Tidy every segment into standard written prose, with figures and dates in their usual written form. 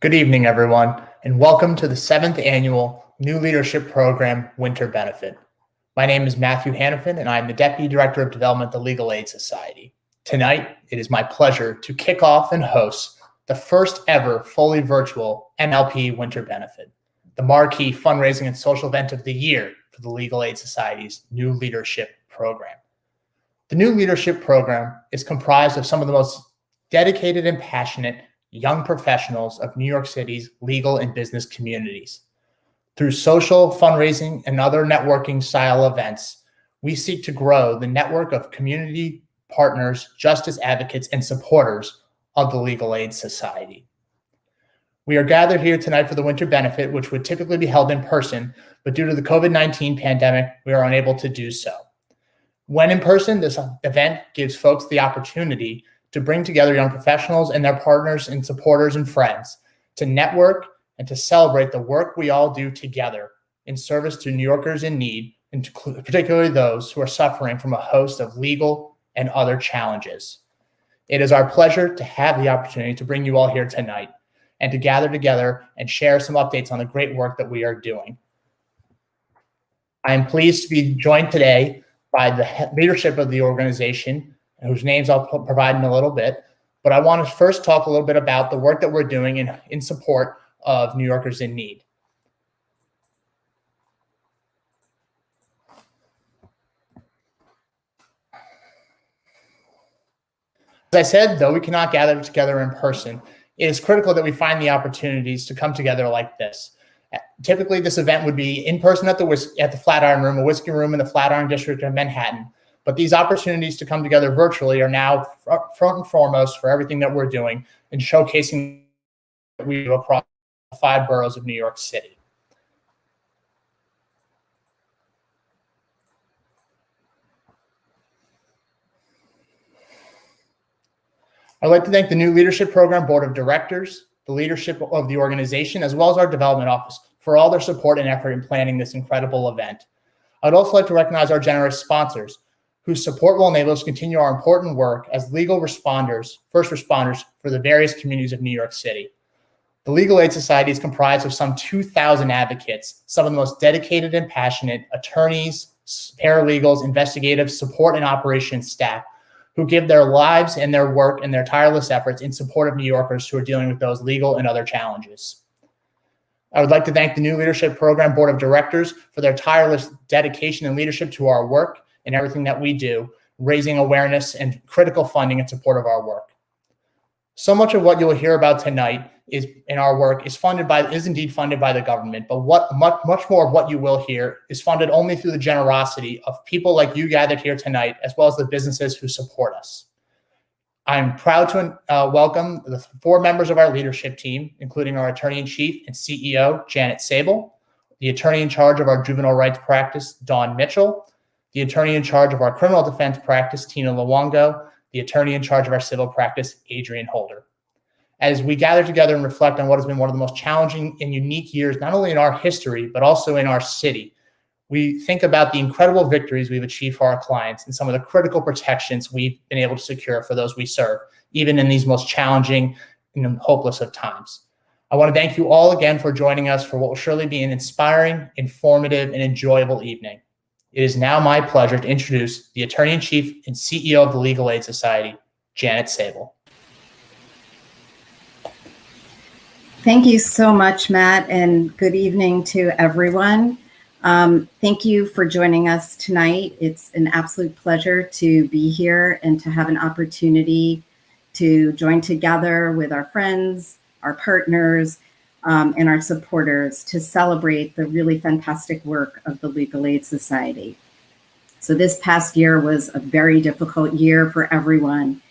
Good evening, everyone, and welcome to the 7th Annual New Leadership Program Winter Benefit. My name is Matthew Hannafin, and I am the Deputy Director of Development at the Legal Aid Society. Tonight, it is my pleasure to kick off and host the first ever fully virtual NLP Winter Benefit, the marquee fundraising and social event of the year for the Legal Aid Society's New Leadership Program. The New Leadership Program is comprised of some of the most dedicated and passionate young professionals of New York City's legal and business communities. Through social, fundraising, and other networking style events, we seek to grow the network of community partners, justice advocates, and supporters of the Legal Aid Society. We are gathered here tonight for the Winter Benefit, which would typically be held in person, but due to the COVID-19 pandemic, we are unable to do so. When in person, this event gives folks the opportunity to bring together young professionals and their partners and supporters and friends to network and to celebrate the work we all do together in service to New Yorkers in need, and particularly those who are suffering from a host of legal and other challenges. It is our pleasure to have the opportunity to bring you all here tonight and to gather together and share some updates on the great work that we are doing. I am pleased to be joined today by the leadership of the organization, whose names I'll provide in a little bit. But I want to first talk a little bit about the work that we're doing in support of New Yorkers in need. As I said, though we cannot gather together in person, it is critical that we find the opportunities to come together like this. Typically, this event would be in person at the Flatiron Room, a whiskey room in the Flatiron District of Manhattan. But these opportunities to come together virtually are now front and foremost for everything that we're doing and showcasing what we do across 5 boroughs of New York City. I'd like to thank the New Leadership Program Board of Directors, the leadership of the organization, as well as our development office for all their support and effort in planning this incredible event. I'd also like to recognize our generous sponsors, whose support will enable us to continue our important work as legal responders, first responders for the various communities of New York City. The Legal Aid Society is comprised of some 2,000 advocates, some of the most dedicated and passionate attorneys, paralegals, investigative support and operations staff who give their lives and their work and their tireless efforts in support of New Yorkers who are dealing with those legal and other challenges. I would like to thank the New Leadership Program Board of Directors for their tireless dedication and leadership to our work and everything that we do, raising awareness and critical funding in support of our work. So much of what you'll hear about tonight is in our work is indeed funded by the government, but much more of what you will hear is funded only through the generosity of people like you gathered here tonight, as well as the businesses who support us. I'm proud to welcome the 4 members of our leadership team, including our Attorney-in-Chief and CEO, Janet Sable, the Attorney in charge of our Juvenile Rights Practice, Dawn Mitchell, the Attorney in charge of our Criminal Defense Practice, Tina Luongo, the Attorney in charge of our Civil Practice, Adrian Holder. As we gather together and reflect on what has been one of the most challenging and unique years, not only in our history, but also in our city, we think about the incredible victories we've achieved for our clients and some of the critical protections we've been able to secure for those we serve, even in these most challenging and hopeless of times. I want to thank you all again for joining us for what will surely be an inspiring, informative, and enjoyable evening. It is now my pleasure to introduce the Attorney-in-Chief and CEO of the Legal Aid Society, Janet Sable. Thank you so much, Matt, and good evening to everyone. Thank you for joining us tonight. It's an absolute pleasure to be here and to have an opportunity to join together with our friends, our partners, and our supporters to celebrate the really fantastic work of the Legal Aid Society. So this past year was a very difficult year for everyone.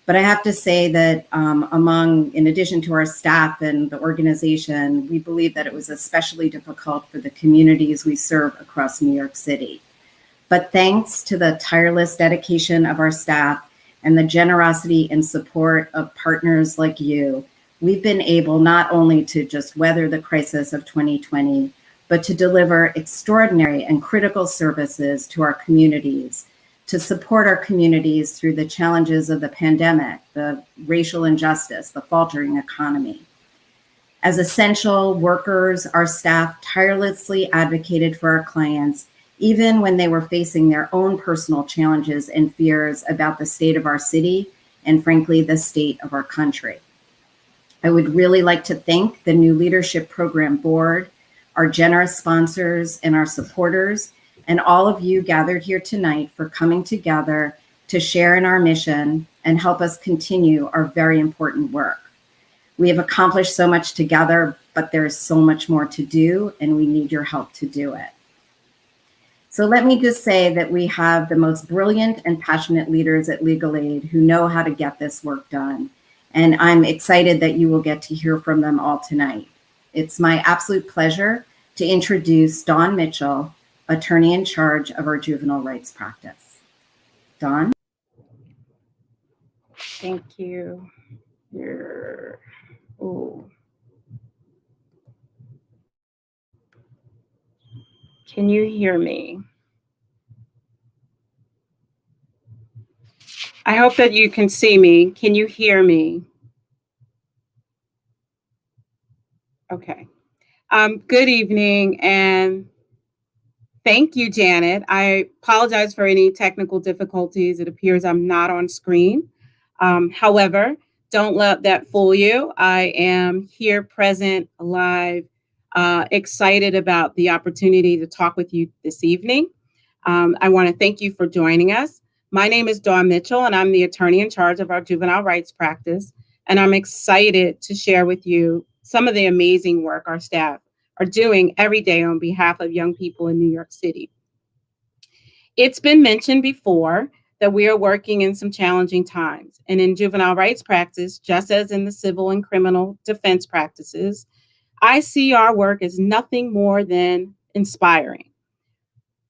But I have to say that in addition to our staff and the organization, we believe that it was especially difficult for the communities we serve across New York City. But thanks to the tireless dedication of our staff and the generosity and support of partners like you, we've been able not only to just weather the crisis of 2020, but to deliver extraordinary and critical services to our communities, to support our communities through the challenges of the pandemic, the racial injustice, the faltering economy. As essential workers, our staff tirelessly advocated for our clients, even when they were facing their own personal challenges and fears about the state of our city and, frankly, the state of our country. I would really like to thank the New Leadership Program Board, our generous sponsors, and our supporters, and all of you gathered here tonight for coming together to share in our mission and help us continue our very important work. We have accomplished so much together, but there is so much more to do, and we need your help to do it. So let me just say that we have the most brilliant and passionate leaders at Legal Aid who know how to get this work done. And I'm excited that you will get to hear from them all tonight. It's my absolute pleasure to introduce Dawn Mitchell, attorney in charge of our juvenile rights practice. Dawn? Thank you. Can you hear me? I hope that you can see me. Can you hear me? Okay. Good evening, and thank you, Janet. I apologize for any technical difficulties. It appears I'm not on screen. However, don't let that fool you. I am here present, live, excited about the opportunity to talk with you this evening. I want to thank you for joining us. My name is Dawn Mitchell, and I'm the attorney in charge of our juvenile rights practice. And I'm excited to share with you some of the amazing work our staff are doing every day on behalf of young people in New York City. It's been mentioned before that we are working in some challenging times. And in juvenile rights practice, just as in the civil and criminal defense practices, I see our work as nothing more than inspiring.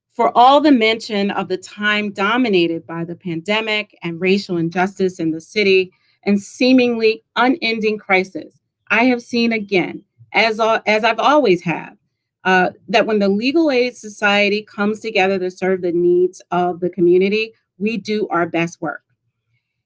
For all the mention of the time dominated by the pandemic and racial injustice in the city and seemingly unending crisis, I have seen again, as I've always have, that when the Legal Aid Society comes together to serve the needs of the community, we do our best work.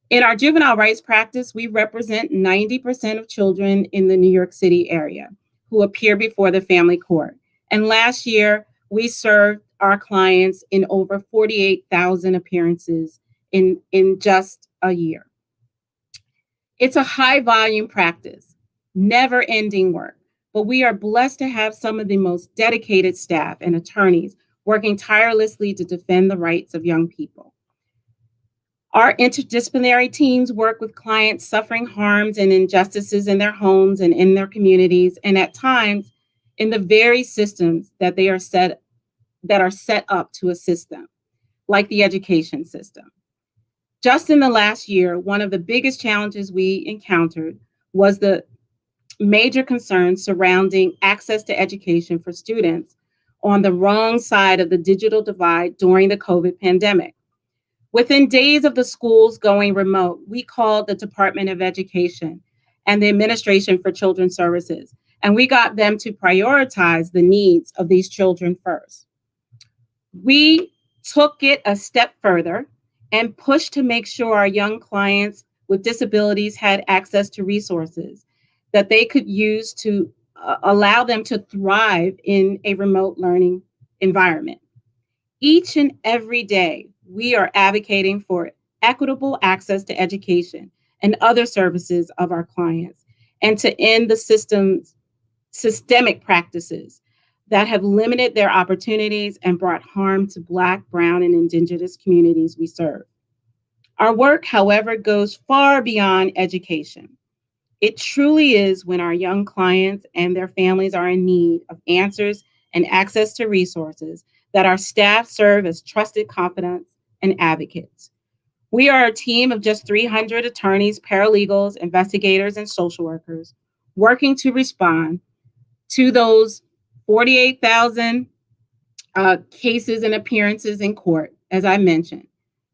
In our juvenile rights practice, we represent 90% of children in the New York City area who appear before the family court. And last year, we served our clients in over 48,000 appearances in just a year. It's a high volume practice, never ending work, but we are blessed to have some of the most dedicated staff and attorneys working tirelessly to defend the rights of young people. Our interdisciplinary teams work with clients suffering harms and injustices in their homes and in their communities, and at times in the very systems that are set up to assist them, like the education system. Just in the last year, one of the biggest challenges we encountered was the major concerns surrounding access to education for students on the wrong side of the digital divide during the COVID pandemic. Within days of the schools going remote, we called the Department of Education and the Administration for Children's Services, and we got them to prioritize the needs of these children first. We took it a step further and pushed to make sure our young clients with disabilities had access to resources that they could use to allow them to thrive in a remote learning environment. Each and every day, we are advocating for equitable access to education and other services of our clients, and to end the systemic practices that have limited their opportunities and brought harm to Black, Brown, and Indigenous communities we serve. Our work, however, goes far beyond education. It truly is when our young clients and their families are in need of answers and access to resources that our staff serve as trusted confidants and advocates. We are a team of just 300 attorneys, paralegals, investigators, and social workers working to respond to those 48,000 cases and appearances in court, as I mentioned.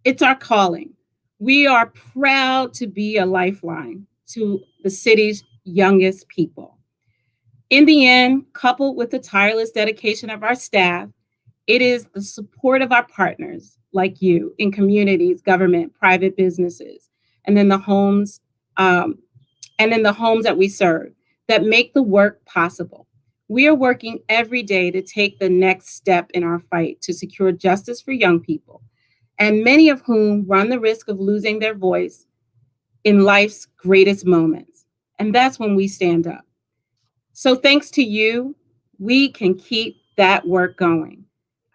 It's our calling. We are proud to be a lifeline to the city's youngest people. In the end, coupled with the tireless dedication of our staff, it is the support of our partners like you in communities, government, private businesses, and in the homes that we serve that make the work possible. We are working every day to take the next step in our fight to secure justice for young people, and many of whom run the risk of losing their voice in life's greatest moments. And that's when we stand up. So thanks to you, we can keep that work going.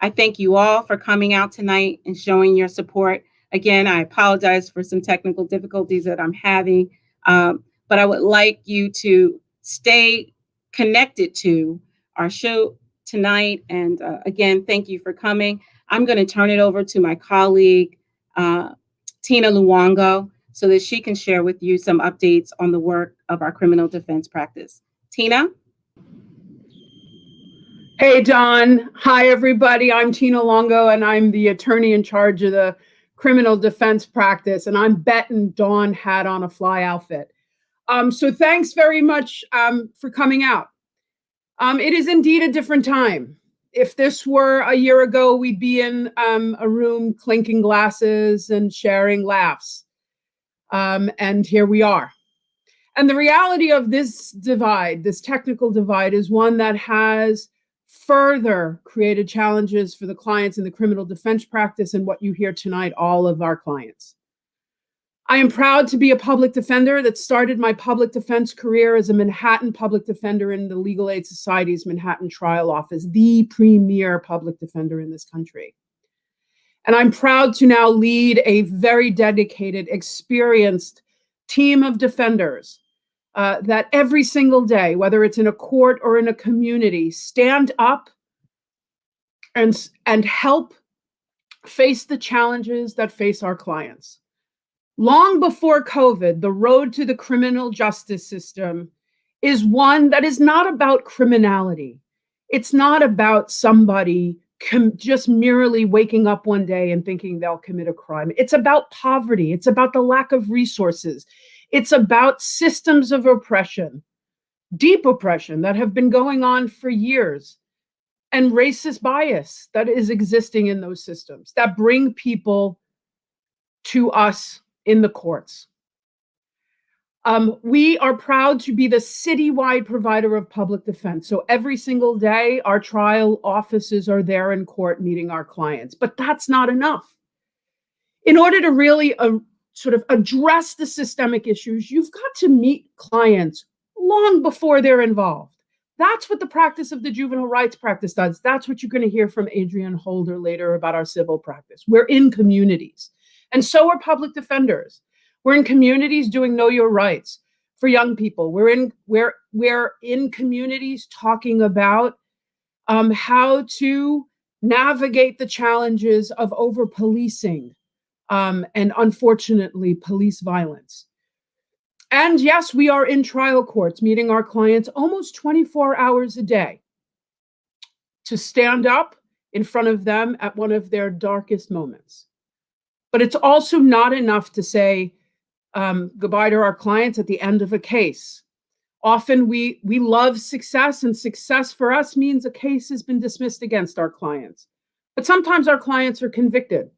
I thank you all for coming out tonight and showing your support. Again, I apologize for some technical difficulties that I'm having, but I would like you to stay connected to our show tonight. And again, thank you for coming. I'm going to turn it over to my colleague, Tina Luongo, so that she can share with you some updates on the work of our criminal defense practice. Tina? Hey, Dawn. Hi, everybody. I'm Tina Longo, and I'm the attorney in charge of the criminal defense practice. And I'm betting Dawn had on a fly outfit. So thanks very much for coming out. It is indeed a different time. If this were a year ago, we'd be in a room clinking glasses and sharing laughs. And here we are. And the reality of this divide, this technical divide, is one that has further created challenges for the clients in the criminal defense practice and what you hear tonight, all of our clients. I am proud to be a public defender that started my public defense career as a Manhattan public defender in the Legal Aid Society's Manhattan Trial Office, the premier public defender in this country. And I'm proud to now lead a very dedicated, experienced team of defenders that every single day, whether it's in a court or in a community, stand up and help face the challenges that face our clients. Long before COVID, the road to the criminal justice system is one that is not about criminality. It's not about somebody just merely waking up one day and thinking they'll commit a crime. It's about poverty. It's about the lack of resources. It's about systems of oppression, deep oppression that have been going on for years, and racist bias that is existing in those systems that bring people to us in the courts. We are proud to be the citywide provider of public defense. So every single day, our trial offices are there in court meeting our clients. But that's not enough. In order to really sort of address the systemic issues, you've got to meet clients long before they're involved. That's what the practice of the juvenile rights practice does. That's what you're going to hear from Adrian Holder later about our civil practice. We're in communities. And so are public defenders. We're in communities doing Know Your Rights for young people. We're in communities talking about how to navigate the challenges of over-policing and unfortunately police violence. And yes, we are in trial courts meeting our clients almost 24 hours a day to stand up in front of them at one of their darkest moments. But it's also not enough to say goodbye to our clients at the end of a case. Often we love success, and success for us means a case has been dismissed against our clients. But sometimes our clients are convicted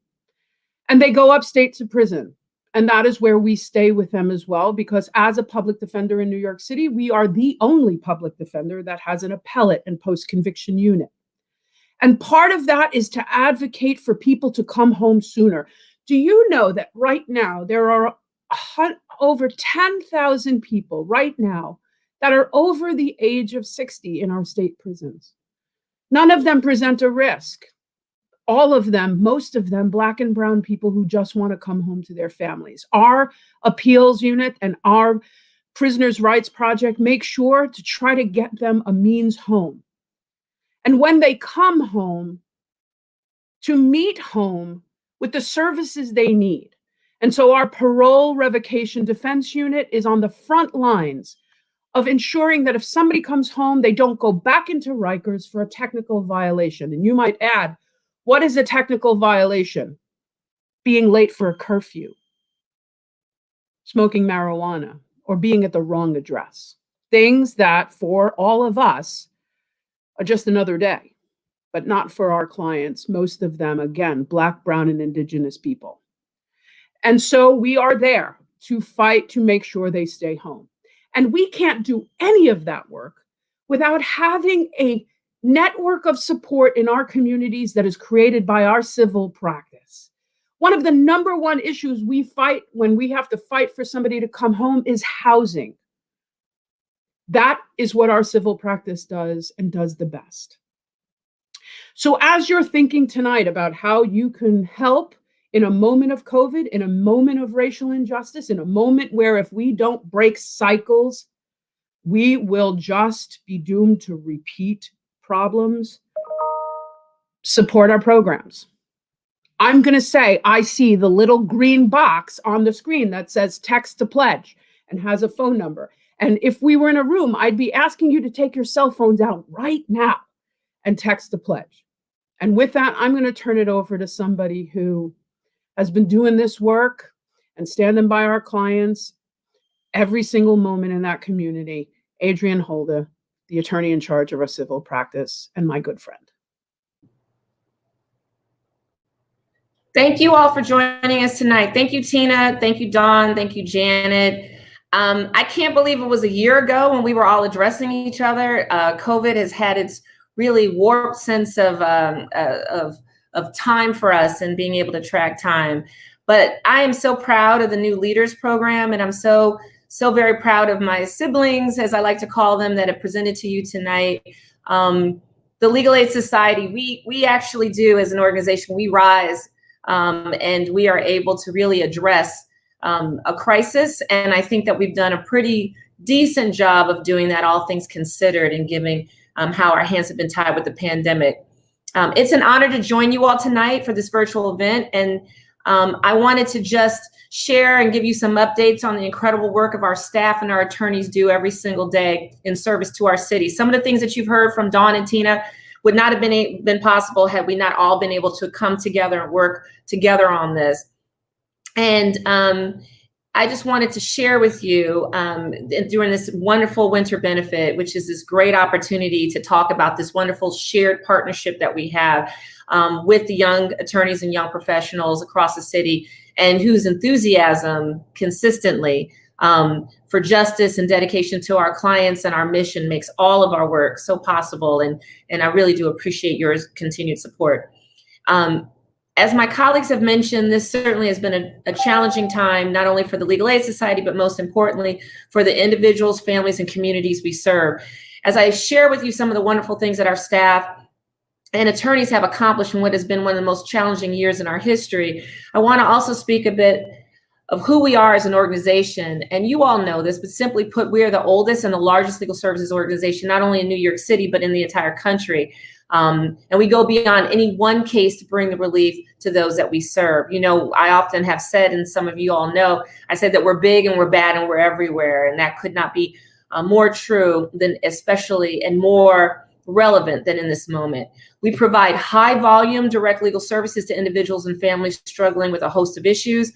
and they go upstate to prison. And that is where we stay with them as well, because as a public defender in New York City, we are the only public defender that has an appellate and post-conviction unit. And part of that is to advocate for people to come home sooner. Do you know that right now there are over 10,000 people right now that are over the age of 60 in our state prisons? None of them present a risk. All of them, most of them, Black and brown people who just want to come home to their families. Our appeals unit and our Prisoners' Rights Project make sure to try to get them a means home. And when they come home, to meet home with the services they need. And so our parole revocation defense unit is on the front lines of ensuring that if somebody comes home, they don't go back into Rikers for a technical violation. And you might add, what is a technical violation? Being late for a curfew, smoking marijuana, or being at the wrong address. Things that for all of us are just another day, but not for our clients, most of them, again, Black, brown, and Indigenous people. And so we are there to fight to make sure they stay home. And we can't do any of that work without having a network of support in our communities that is created by our civil practice. One of the number one issues we fight when we have to fight for somebody to come home is housing. That is what our civil practice does and does the best. So as you're thinking tonight about how you can help in a moment of COVID, in a moment of racial injustice, in a moment where if we don't break cycles, we will just be doomed to repeat problems, support our programs. I'm going to say, I see the little green box on the screen that says text to pledge and has a phone number. And if we were in a room, I'd be asking you to take your cell phones out right now and text to pledge. And with that, I'm going to turn it over to somebody who has been doing this work and standing by our clients every single moment in that community, Adrienne Holda, the attorney in charge of our civil practice and my good friend. Thank you all for joining us tonight. Thank you, Tina. Thank you, Dawn. Thank you, Janet. I can't believe it was a year ago when we were all addressing each other. COVID has had its really warped sense of time for us and being able to track time. But I am so proud of the new leaders program, and I'm so very proud of my siblings, as I like to call them, that have presented to you tonight. The Legal Aid Society, we actually do, as an organization, we rise and we are able to really address a crisis. And I think that we've done a pretty decent job of doing that, all things considered, and giving how our hands have been tied with the pandemic. It's an honor to join you all tonight for this virtual event. And I wanted to just share and give you some updates on the incredible work of our staff and our attorneys do every single day in service to our city. Some of the things that you've heard from Dawn and Tina would not have been possible had we not all been able to come together and work together on this. And I just wanted to share with you during this wonderful winter benefit, which is this great opportunity to talk about this wonderful shared partnership that we have with the young attorneys and young professionals across the city, and whose enthusiasm consistently for justice and dedication to our clients and our mission makes all of our work so possible. And I really do appreciate your continued support. As my colleagues have mentioned, this certainly has been a challenging time, not only for the Legal Aid Society, but most importantly, for the individuals, families, and communities we serve. As I share with you some of the wonderful things that our staff and attorneys have accomplished in what has been one of the most challenging years in our history, I want to also speak a bit of who we are as an organization. And you all know this, but simply put, we are the oldest and the largest legal services organization, not only in New York City, but in the entire country. And we go beyond any one case to bring the relief to those that we serve. You know, I often have said, and some of you all know, I said that we're big and we're bad and we're everywhere. And that could not be more true than, especially, and more relevant than in this moment. We provide high volume direct legal services to individuals and families struggling with a host of issues.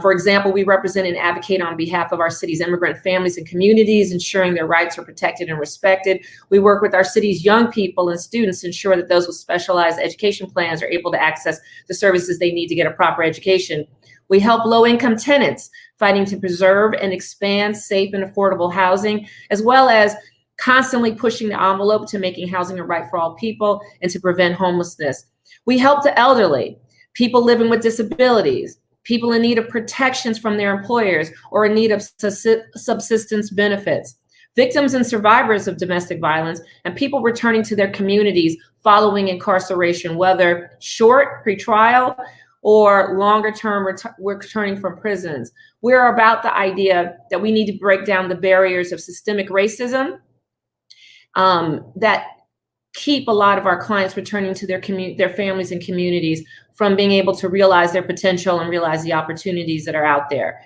For example, we represent and advocate on behalf of our city's immigrant families and communities, ensuring their rights are protected and respected. We work with our city's young people and students to ensure that those with specialized education plans are able to access the services they need to get a proper education. We help low-income tenants fighting to preserve and expand safe and affordable housing, as well as constantly pushing the envelope to making housing a right for all people and to prevent homelessness. We help the elderly, people living with disabilities, people in need of protections from their employers or in need of subsistence benefits, victims and survivors of domestic violence, and people returning to their communities following incarceration, whether short, pretrial, or longer term returning from prisons. We're about the idea that we need to break down the barriers of systemic racism that keep a lot of our clients returning to their families and communities from being able to realize their potential and realize the opportunities that are out there.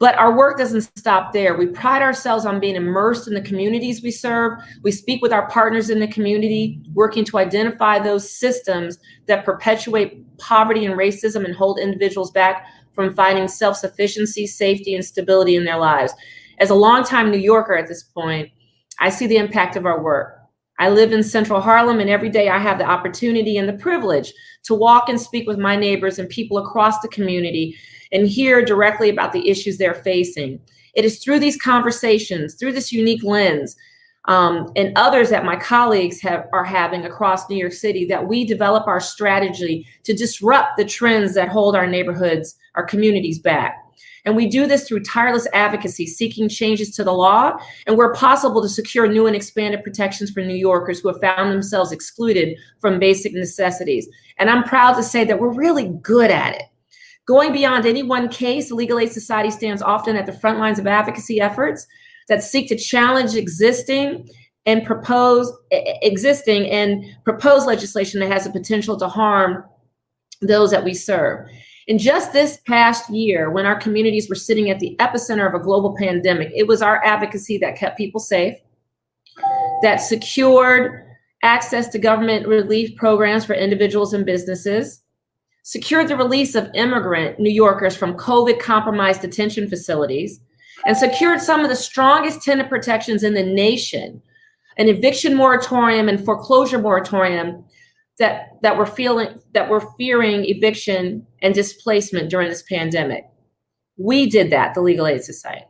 But our work doesn't stop there. We pride ourselves on being immersed in the communities we serve. We speak with our partners in the community, working to identify those systems that perpetuate poverty and racism and hold individuals back from finding self-sufficiency, safety, and stability in their lives. As a longtime New Yorker at this point, I see the impact of our work. I live in Central Harlem, and every day I have the opportunity and the privilege to walk and speak with my neighbors and people across the community and hear directly about the issues they're facing. It is through these conversations, through this unique lens, and others that my colleagues are having across New York City, that we develop our strategy to disrupt the trends that hold our neighborhoods, our communities back. And we do this through tireless advocacy, seeking changes to the law, and where possible to secure new and expanded protections for New Yorkers who have found themselves excluded from basic necessities. And I'm proud to say that we're really good at it. Going beyond any one case, the Legal Aid Society stands often at the front lines of advocacy efforts that seek to challenge existing and propose legislation that has the potential to harm those that we serve. In just this past year, when our communities were sitting at the epicenter of a global pandemic, it was our advocacy that kept people safe, that secured access to government relief programs for individuals and businesses, secured the release of immigrant New Yorkers from COVID-compromised detention facilities, and secured some of the strongest tenant protections in the nation, an eviction moratorium and foreclosure moratorium that were fearing eviction and displacement during this pandemic. We did that, the Legal Aid Society.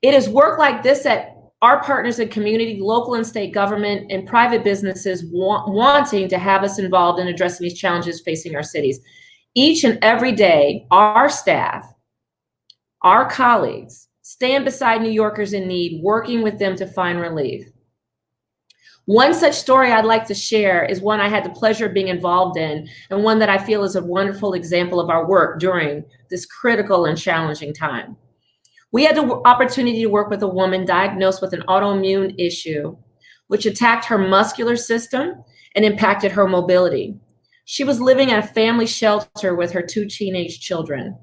It is work like this that our partners in community, local and state government, and private businesses wanting to have us involved in addressing these challenges facing our cities. Each and every day, our staff, our colleagues, stand beside New Yorkers in need, working with them to find relief. One such story I'd like to share is one I had the pleasure of being involved in, and one that I feel is a wonderful example of our work during this critical and challenging time. We had the opportunity to work with a woman diagnosed with an autoimmune issue, which attacked her muscular system and impacted her mobility. She was living in a family shelter with her 2 teenage children.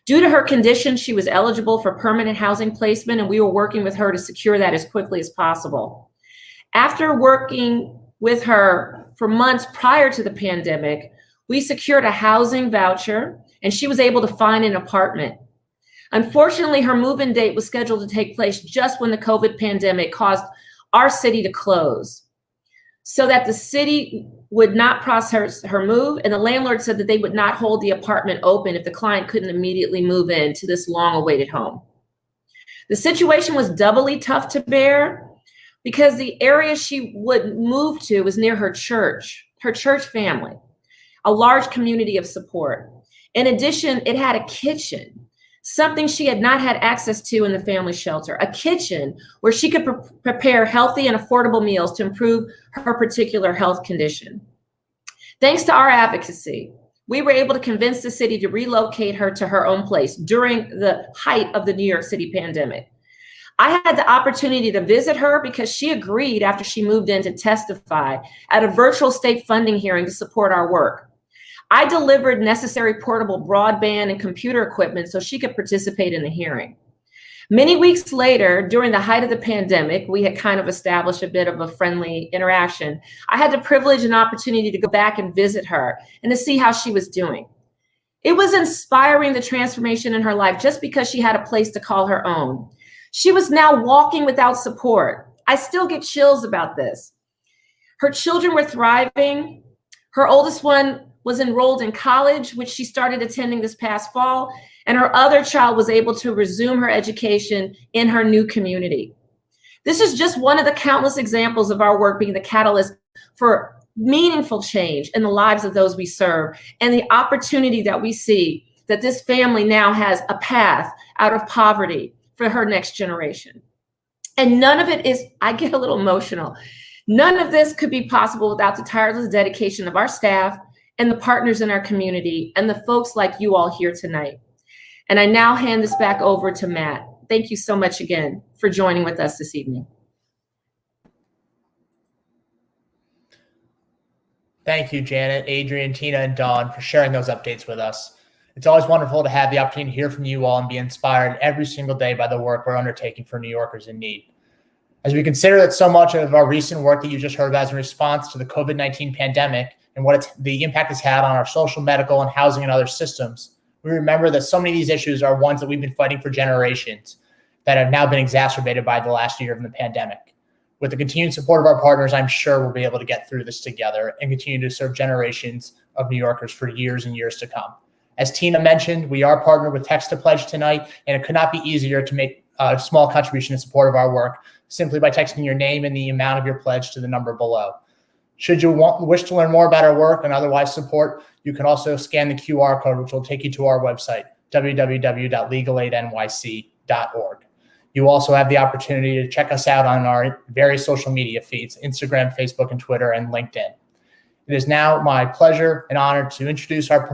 Due to her condition, she was eligible for permanent housing placement, and we were working with her to secure that as quickly as possible. After working with her for months prior to the pandemic, we secured a housing voucher, and she was able to find an apartment. Unfortunately, her move-in date was scheduled to take place just when the COVID pandemic caused our city to close, so that the city would not process her move, and the landlord said that they would not hold the apartment open if the client couldn't immediately move into this long-awaited home. The situation was doubly tough to bear because the area she would move to was near her church family, a large community of support. In addition, it had a kitchen, something she had not had access to in the family shelter, a kitchen where she could prepare healthy and affordable meals to improve her particular health condition. Thanks to our advocacy, we were able to convince the city to relocate her to her own place during the height of the New York City pandemic. I had the opportunity to visit her because she agreed after she moved in to testify at a virtual state funding hearing to support our work. I delivered necessary portable broadband and computer equipment so she could participate in the hearing. Many weeks later, during the height of the pandemic, we had kind of established a bit of a friendly interaction. I had the privilege and opportunity to go back and visit her and to see how she was doing. It was inspiring, the transformation in her life, just because she had a place to call her own. She was now walking without support. I still get chills about this. Her children were thriving. Her oldest one was enrolled in college, which she started attending this past fall, and her other child was able to resume her education in her new community. This is just one of the countless examples of our work being the catalyst for meaningful change in the lives of those we serve, and the opportunity that we see that this family now has a path out of poverty for her next generation. And none of it is, I get a little emotional, none of this could be possible without the tireless dedication of our staff and the partners in our community and the folks like you all here tonight. And I now hand this back over to Matt. Thank you so much again for joining with us this evening. Thank you, Janet, Adrian, Tina, and Dawn for sharing those updates with us. It's always wonderful to have the opportunity to hear from you all and be inspired every single day by the work we're undertaking for New Yorkers in need. As we consider that so much of our recent work that you just heard about is in response to the COVID-19 pandemic and what the impact it's had on our social, medical, and housing and other systems, we remember that so many of these issues are ones that we've been fighting for generations that have now been exacerbated by the last year of the pandemic. With the continued support of our partners, I'm sure we'll be able to get through this together and continue to serve generations of New Yorkers for years and years to come. As Tina mentioned, we are partnered with Text to Pledge tonight, and it could not be easier to make a small contribution in support of our work simply by texting your name and the amount of your pledge to the number below. Should you wish to learn more about our work and otherwise support, you can also scan the QR code, which will take you to our website, www.legalaidnyc.org. You also have the opportunity to check us out on our various social media feeds, Instagram, Facebook, and Twitter, and LinkedIn. It is now my pleasure and honor to introduce our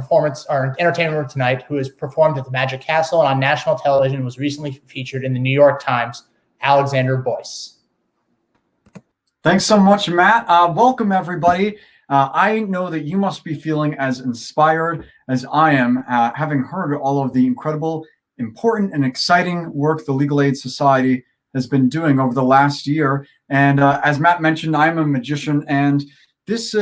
entertainment room tonight, who has performed at the Magic Castle and on national television and was recently featured in the New York Times, Alexander Boyce. Thanks so much, Matt. Welcome, everybody. I know that you must be feeling as inspired as I am, having heard all of the incredible, important, and exciting work the Legal Aid Society has been doing over the last year. And as Matt mentioned, I'm a magician, and these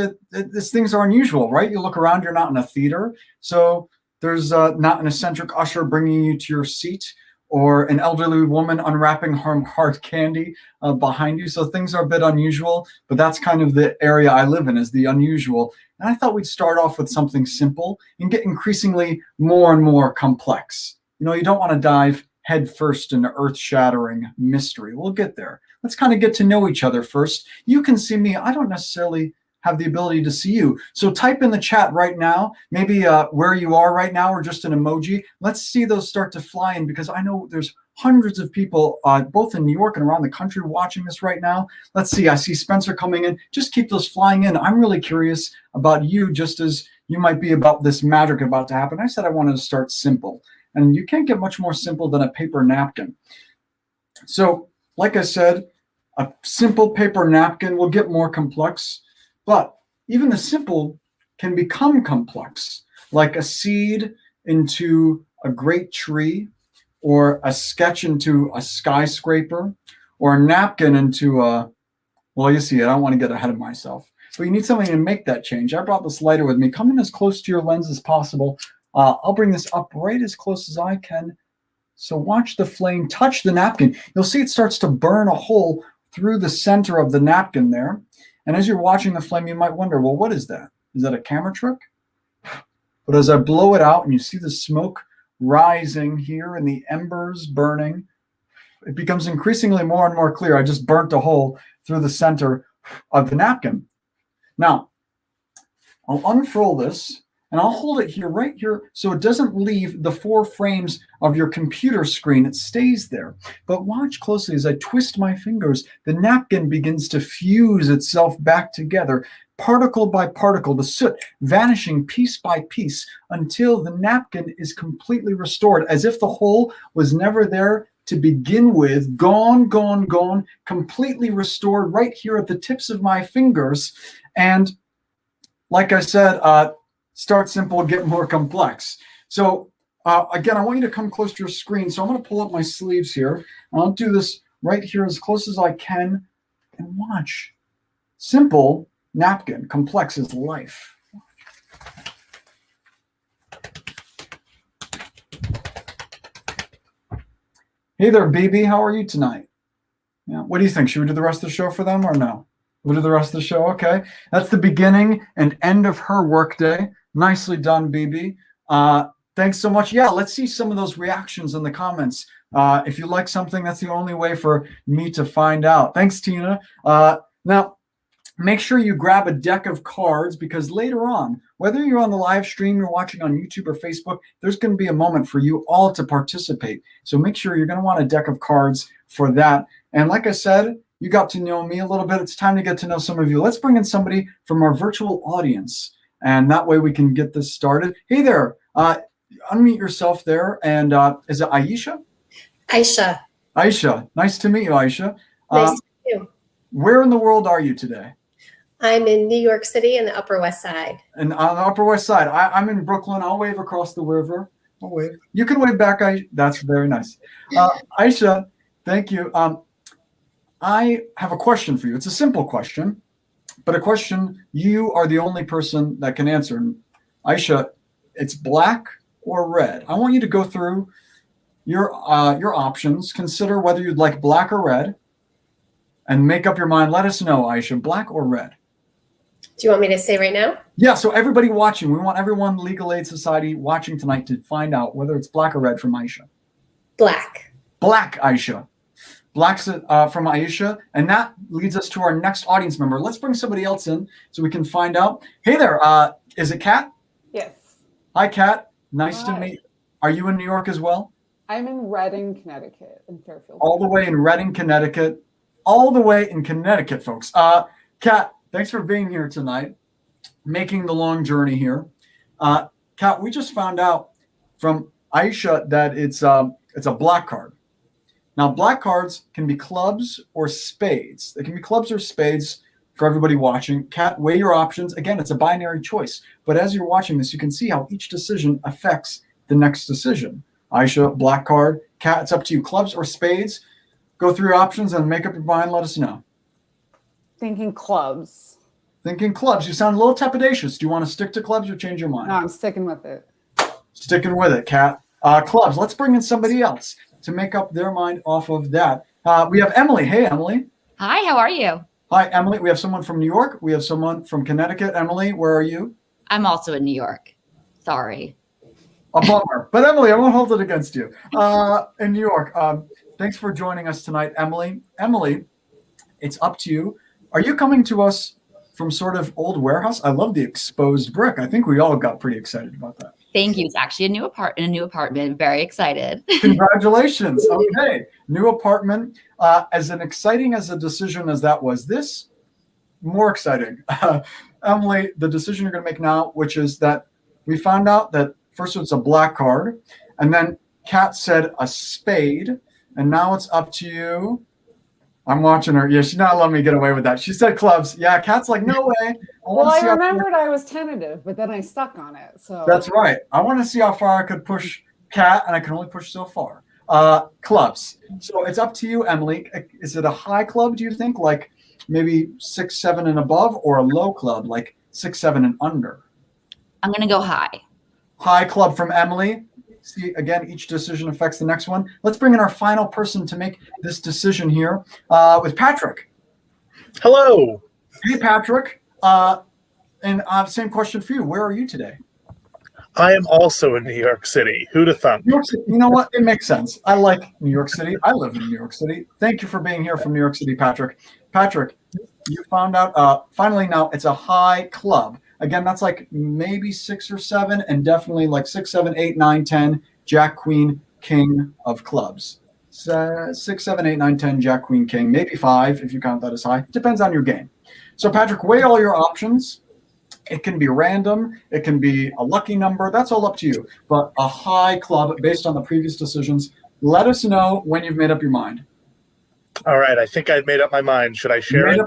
things are unusual, right? You look around, you're not in a theater, so there's not an eccentric usher bringing you to your seat, or an elderly woman unwrapping hard candy behind you. So things are a bit unusual, but that's kind of the area I live in, is the unusual. And I thought we'd start off with something simple and get increasingly more and more complex. You know, you don't want to dive headfirst into earth-shattering mystery. We'll get there. Let's kind of get to know each other first. You can see me. I don't necessarily have the ability to see you. So type in the chat right now, maybe where you are right now, or just an emoji. Let's see those start to fly in, because I know there's hundreds of people both in New York and around the country watching this right now. Let's see, I see Spencer coming in. Just keep those flying in. I'm really curious about you, just as you might be about this magic about to happen. I said I wanted to start simple, and you can't get much more simple than a paper napkin. So like I said, a simple paper napkin will get more complex. But even the simple can become complex, like a seed into a great tree, or a sketch into a skyscraper, or a napkin into a, well, you see, I don't want to get ahead of myself. But you need something to make that change. I brought this lighter with me. Come in as close to your lens as possible. I'll bring this up right as close as I can. So watch the flame touch the napkin. You'll see it starts to burn a hole through the center of the napkin there. And as you're watching the flame, you might wonder, well, what is that? Is that a camera trick? But as I blow it out and you see the smoke rising here and the embers burning, it becomes increasingly more and more clear. I just burnt a hole through the center of the napkin. Now, I'll unfurl this, and I'll hold it here, right here, so it doesn't leave the four frames of your computer screen. It stays there. But watch closely as I twist my fingers. The napkin begins to fuse itself back together, particle by particle, the soot vanishing piece by piece until the napkin is completely restored, as if the hole was never there to begin with. Gone, gone, gone, completely restored right here at the tips of my fingers. And like I said, start simple, get more complex. So again, I want you to come close to your screen. So I'm going to pull up my sleeves here. I'll do this right here as close as I can. And watch. Simple napkin, complex is life. Hey there, BB. How are you tonight? Yeah. What do you think? Should we do the rest of the show for them or no? We'll do the rest of the show. Okay. That's the beginning and end of her workday. Nicely done, BB. Thanks so much. Yeah, let's see some of those reactions in the comments. If you like something, that's the only way for me to find out. Thanks, Tina. Now, make sure you grab a deck of cards, because later on, whether you're on the live stream, you're watching on YouTube or Facebook, there's going to be a moment for you all to participate. So make sure you're going to want a deck of cards for that. And like I said, you got to know me a little bit. It's time to get to know some of you. Let's bring in somebody from our virtual audience, and that way we can get this started. Hey there, unmute yourself there. And is it Aisha? Aisha. Aisha, nice to meet you, Aisha. Nice to meet you. Where in the world are you today? I'm in New York City in the Upper West Side. And on the Upper West Side. I'm in Brooklyn. I'll wave across the river. I'll wave. You can wave back. That's very nice. Aisha, thank you. I have a question for you. It's a simple question, but a question you are the only person that can answer. Aisha, it's black or red. I want you to go through your options, consider whether you'd like black or red, and make up your mind. Let us know, Aisha, black or red. Do you want me to say right now? Yeah, so everybody watching, we want everyone Legal Aid Society watching tonight to find out whether it's black or red from Aisha. Black. Black, Aisha. Black's from Aisha. And that leads us to our next audience member. Let's bring somebody else in so we can find out. Hey there, is it Kat? Yes. Hi, Kat. Nice to Hi. meet you. Are you in New York as well? I'm in Reading, Connecticut, in Fairfield. All the way in Reading, Connecticut. All the way in Connecticut, folks. Kat, thanks for being here tonight, making the long journey here. Kat, we just found out from Aisha that it's a black card. Now, black cards can be clubs or spades. They can be clubs or spades for everybody watching. Kat, weigh your options. Again, it's a binary choice. But as you're watching this, you can see how each decision affects the next decision. Aisha, black card. Kat, it's up to you. Clubs or spades? Go through your options and make up your mind. Let us know. Thinking clubs. Thinking clubs. You sound a little trepidatious. Do you want to stick to clubs or change your mind? No, I'm sticking with it. Sticking with it, Kat. Clubs. Let's bring in somebody else to make up their mind off of that. We have Emily. Hey, Emily. Hi, how are you? Hi, Emily. We have someone from New York. We have someone from Connecticut. Emily, where are you? I'm also in New York. Sorry. A bummer. But Emily, I won't hold it against you. In New York. Thanks for joining us tonight, Emily. Emily, it's up to you. Are you coming to us from sort of old warehouse? I love the exposed brick. I think we all got pretty excited about that. Thank you. It's actually a new apartment. Very excited. Congratulations. Okay. New apartment. As an exciting as a decision as that was, this more exciting. Emily, the decision you're going to make now, which is that we found out that first it's a black card, and then Kat said a spade, and now it's up to you. I'm watching her. Yeah, she's not letting me get away with that. She said clubs. Yeah, Kat's like, no way. Well, I remembered I was tentative, but then I stuck on it. So that's right. I want to see how far I could push Kat, and I can only push so far. Clubs. So it's up to you, Emily. Is it a high club, do you think? Like maybe 6, 7 and above, or a low club, like 6, 7 and under? I'm going to go high. High club from Emily. See, again, each decision affects the next one. Let's bring in our final person to make this decision here with Patrick. Hello. Hey, Patrick. And same question for you. Where are you today? I am also in New York City. Who'd have thought? New York City. You know what? It makes sense. I like New York City. I live in New York City. Thank you for being here from New York City, Patrick. Patrick, you found out finally now it's a high club. Again, that's like maybe 6 or 7, and definitely like 6, 7, 8, 9, 10, Jack, Queen, King of clubs. So 6, 7, 8, 9, 10, Jack, Queen, King, maybe 5 if you count that as high. Depends on your game. So Patrick, weigh all your options. It can be random. It can be a lucky number. That's all up to you. But a high club based on the previous decisions. Let us know when you've made up your mind. All right. I think I've made up my mind. Should I share it?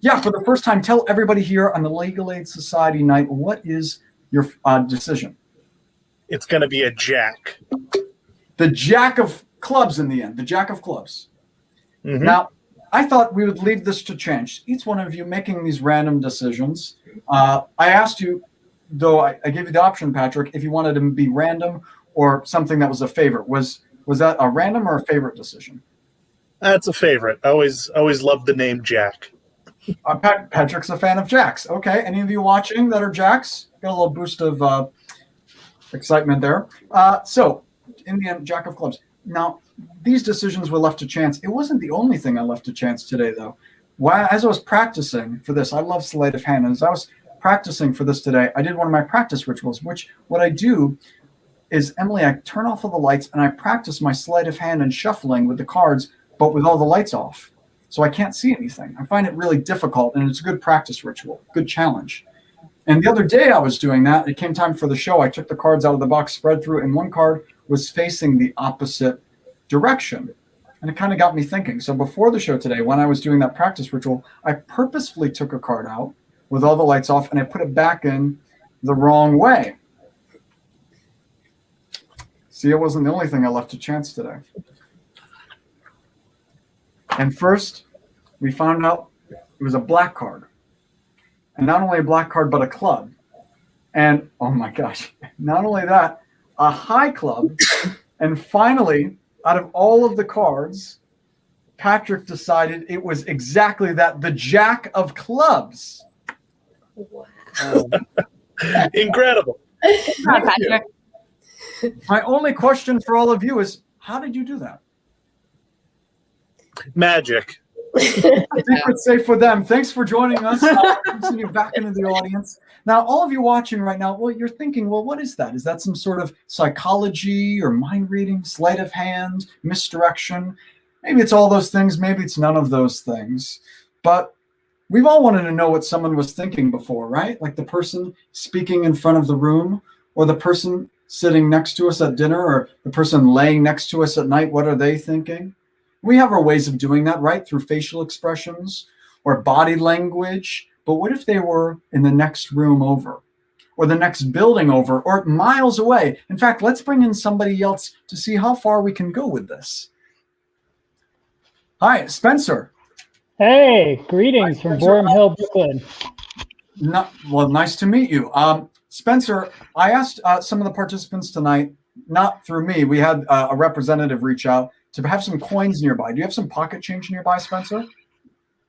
Yeah, for the first time, tell everybody here on the Legal Aid Society night, what is your decision? It's going to be a jack. The jack of clubs in the end. The jack of clubs. Mm-hmm. Now, I thought we would leave this to chance. Each one of you making these random decisions. I asked you, though I gave you the option, Patrick, if you wanted to be random or something that was a favorite. Was that a random or a favorite decision? That's a favorite. I always loved the name Jack. Patrick's a fan of jacks. Okay. Any of you watching that are jacks? Got a little boost of excitement there. So, in the end, jack of clubs. Now, these decisions were left to chance. It wasn't the only thing I left to chance today, though. As I was practicing for this, I love sleight of hand. And as I was practicing for this today, I did one of my practice rituals, which what I do is, Emily, I turn off all the lights and I practice my sleight of hand and shuffling with the cards, but with all the lights off. So I can't see anything. I find it really difficult, and it's a good practice ritual, good challenge. And the other day I was doing that. It came time for the show. I took the cards out of the box, spread through, and one card was facing the opposite direction. And it kind of got me thinking. So before the show today, when I was doing that practice ritual, I purposefully took a card out with all the lights off, and I put it back in the wrong way. See, it wasn't the only thing I left to chance today. And first, we found out it was a black card. And not only a black card, but a club. And, oh my gosh, not only that, a high club. And finally, out of all of the cards, Patrick decided it was exactly that, the jack of clubs. Wow. Incredible. Come on, Patrick. My only question for all of you is, how did you do that? Magic. Secret's safe for them. Thanks for joining us. I'll send you back into the audience. Now, all of you watching right now, well, you're thinking, well, what is that? Is that some sort of psychology or mind reading, sleight of hand, misdirection? Maybe it's all those things. Maybe it's none of those things. But we've all wanted to know what someone was thinking before, right? Like the person speaking in front of the room, or the person sitting next to us at dinner, or the person laying next to us at night. What are they thinking? We have our ways of doing that, right? Through facial expressions or body language. But what if they were in the next room over, or the next building over, or miles away? In fact, let's bring in somebody else to see how far we can go with this. Hi, Spencer. Hey, greetings from Borum Hill, Brooklyn. Well, nice to meet you. Spencer, I asked some of the participants tonight, not through me, we had a representative reach out to have some coins nearby. Do you have some pocket change nearby, Spencer?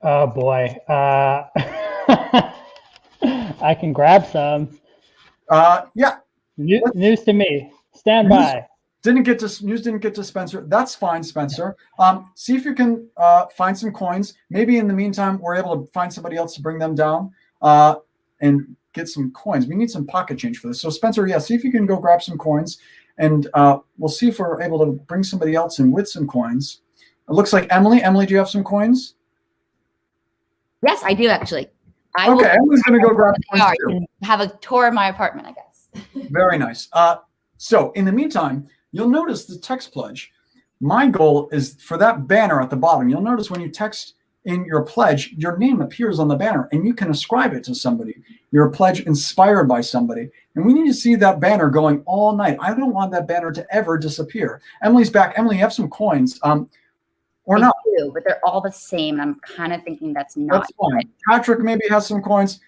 Oh boy. I can grab some. Yeah. News to me. Stand by. News didn't get to Spencer. That's fine, Spencer. See if you can find some coins. Maybe in the meantime, we're able to find somebody else to bring them down and get some coins. We need some pocket change for this. So Spencer, yeah, see if you can go grab some coins, and we'll see if we're able to bring somebody else in with some coins. It looks like Emily. Emily, do you have some coins? Yes, I do actually. Okay, Emily's going to go grab coins too. Have a tour of my apartment, I guess. Very nice. So in the meantime, you'll notice the text pledge. My goal is for that banner at the bottom. You'll notice when you text in your pledge, your name appears on the banner and you can ascribe it to somebody. Your pledge inspired by somebody. And we need to see that banner going all night. I don't want that banner to ever disappear. Emily's back. Emily, you have some coins. Or not. I do, but they're all the same. And I'm kind of thinking that's not. That's fine. Right. Patrick maybe has some coins.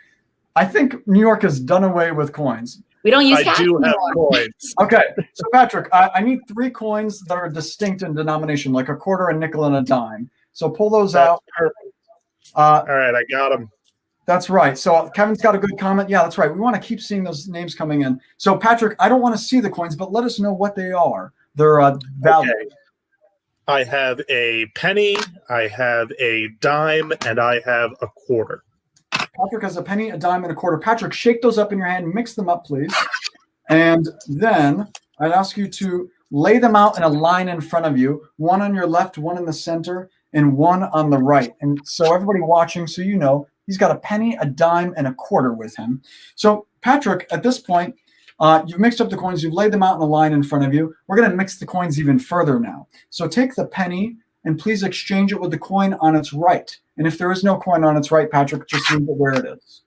I think New York has done away with coins. We don't use cash do have anymore. coins. Okay, so Patrick, I need 3 coins that are distinct in denomination, like a quarter, a nickel, and a dime. So pull those out. Perfect. All right, I got them. That's right. So Kevin's got a good comment. Yeah, that's right. We want to keep seeing those names coming in. So Patrick, I don't want to see the coins, but let us know what they are. They're valid. Okay. I have a penny, I have a dime, and I have a quarter. Patrick has a penny, a dime, and a quarter. Patrick, shake those up in your hand. Mix them up, please. And then I'd ask you to lay them out in a line in front of you, one on your left, one in the center, and one on the right. And so everybody watching, so you know, he's got a penny, a dime, and a quarter with him. So Patrick, at this point, you've mixed up the coins. You've laid them out in a line in front of you. We're going to mix the coins even further now. So take the penny and please exchange it with the coin on its right. And if there is no coin on its right, Patrick, just leave it where it is.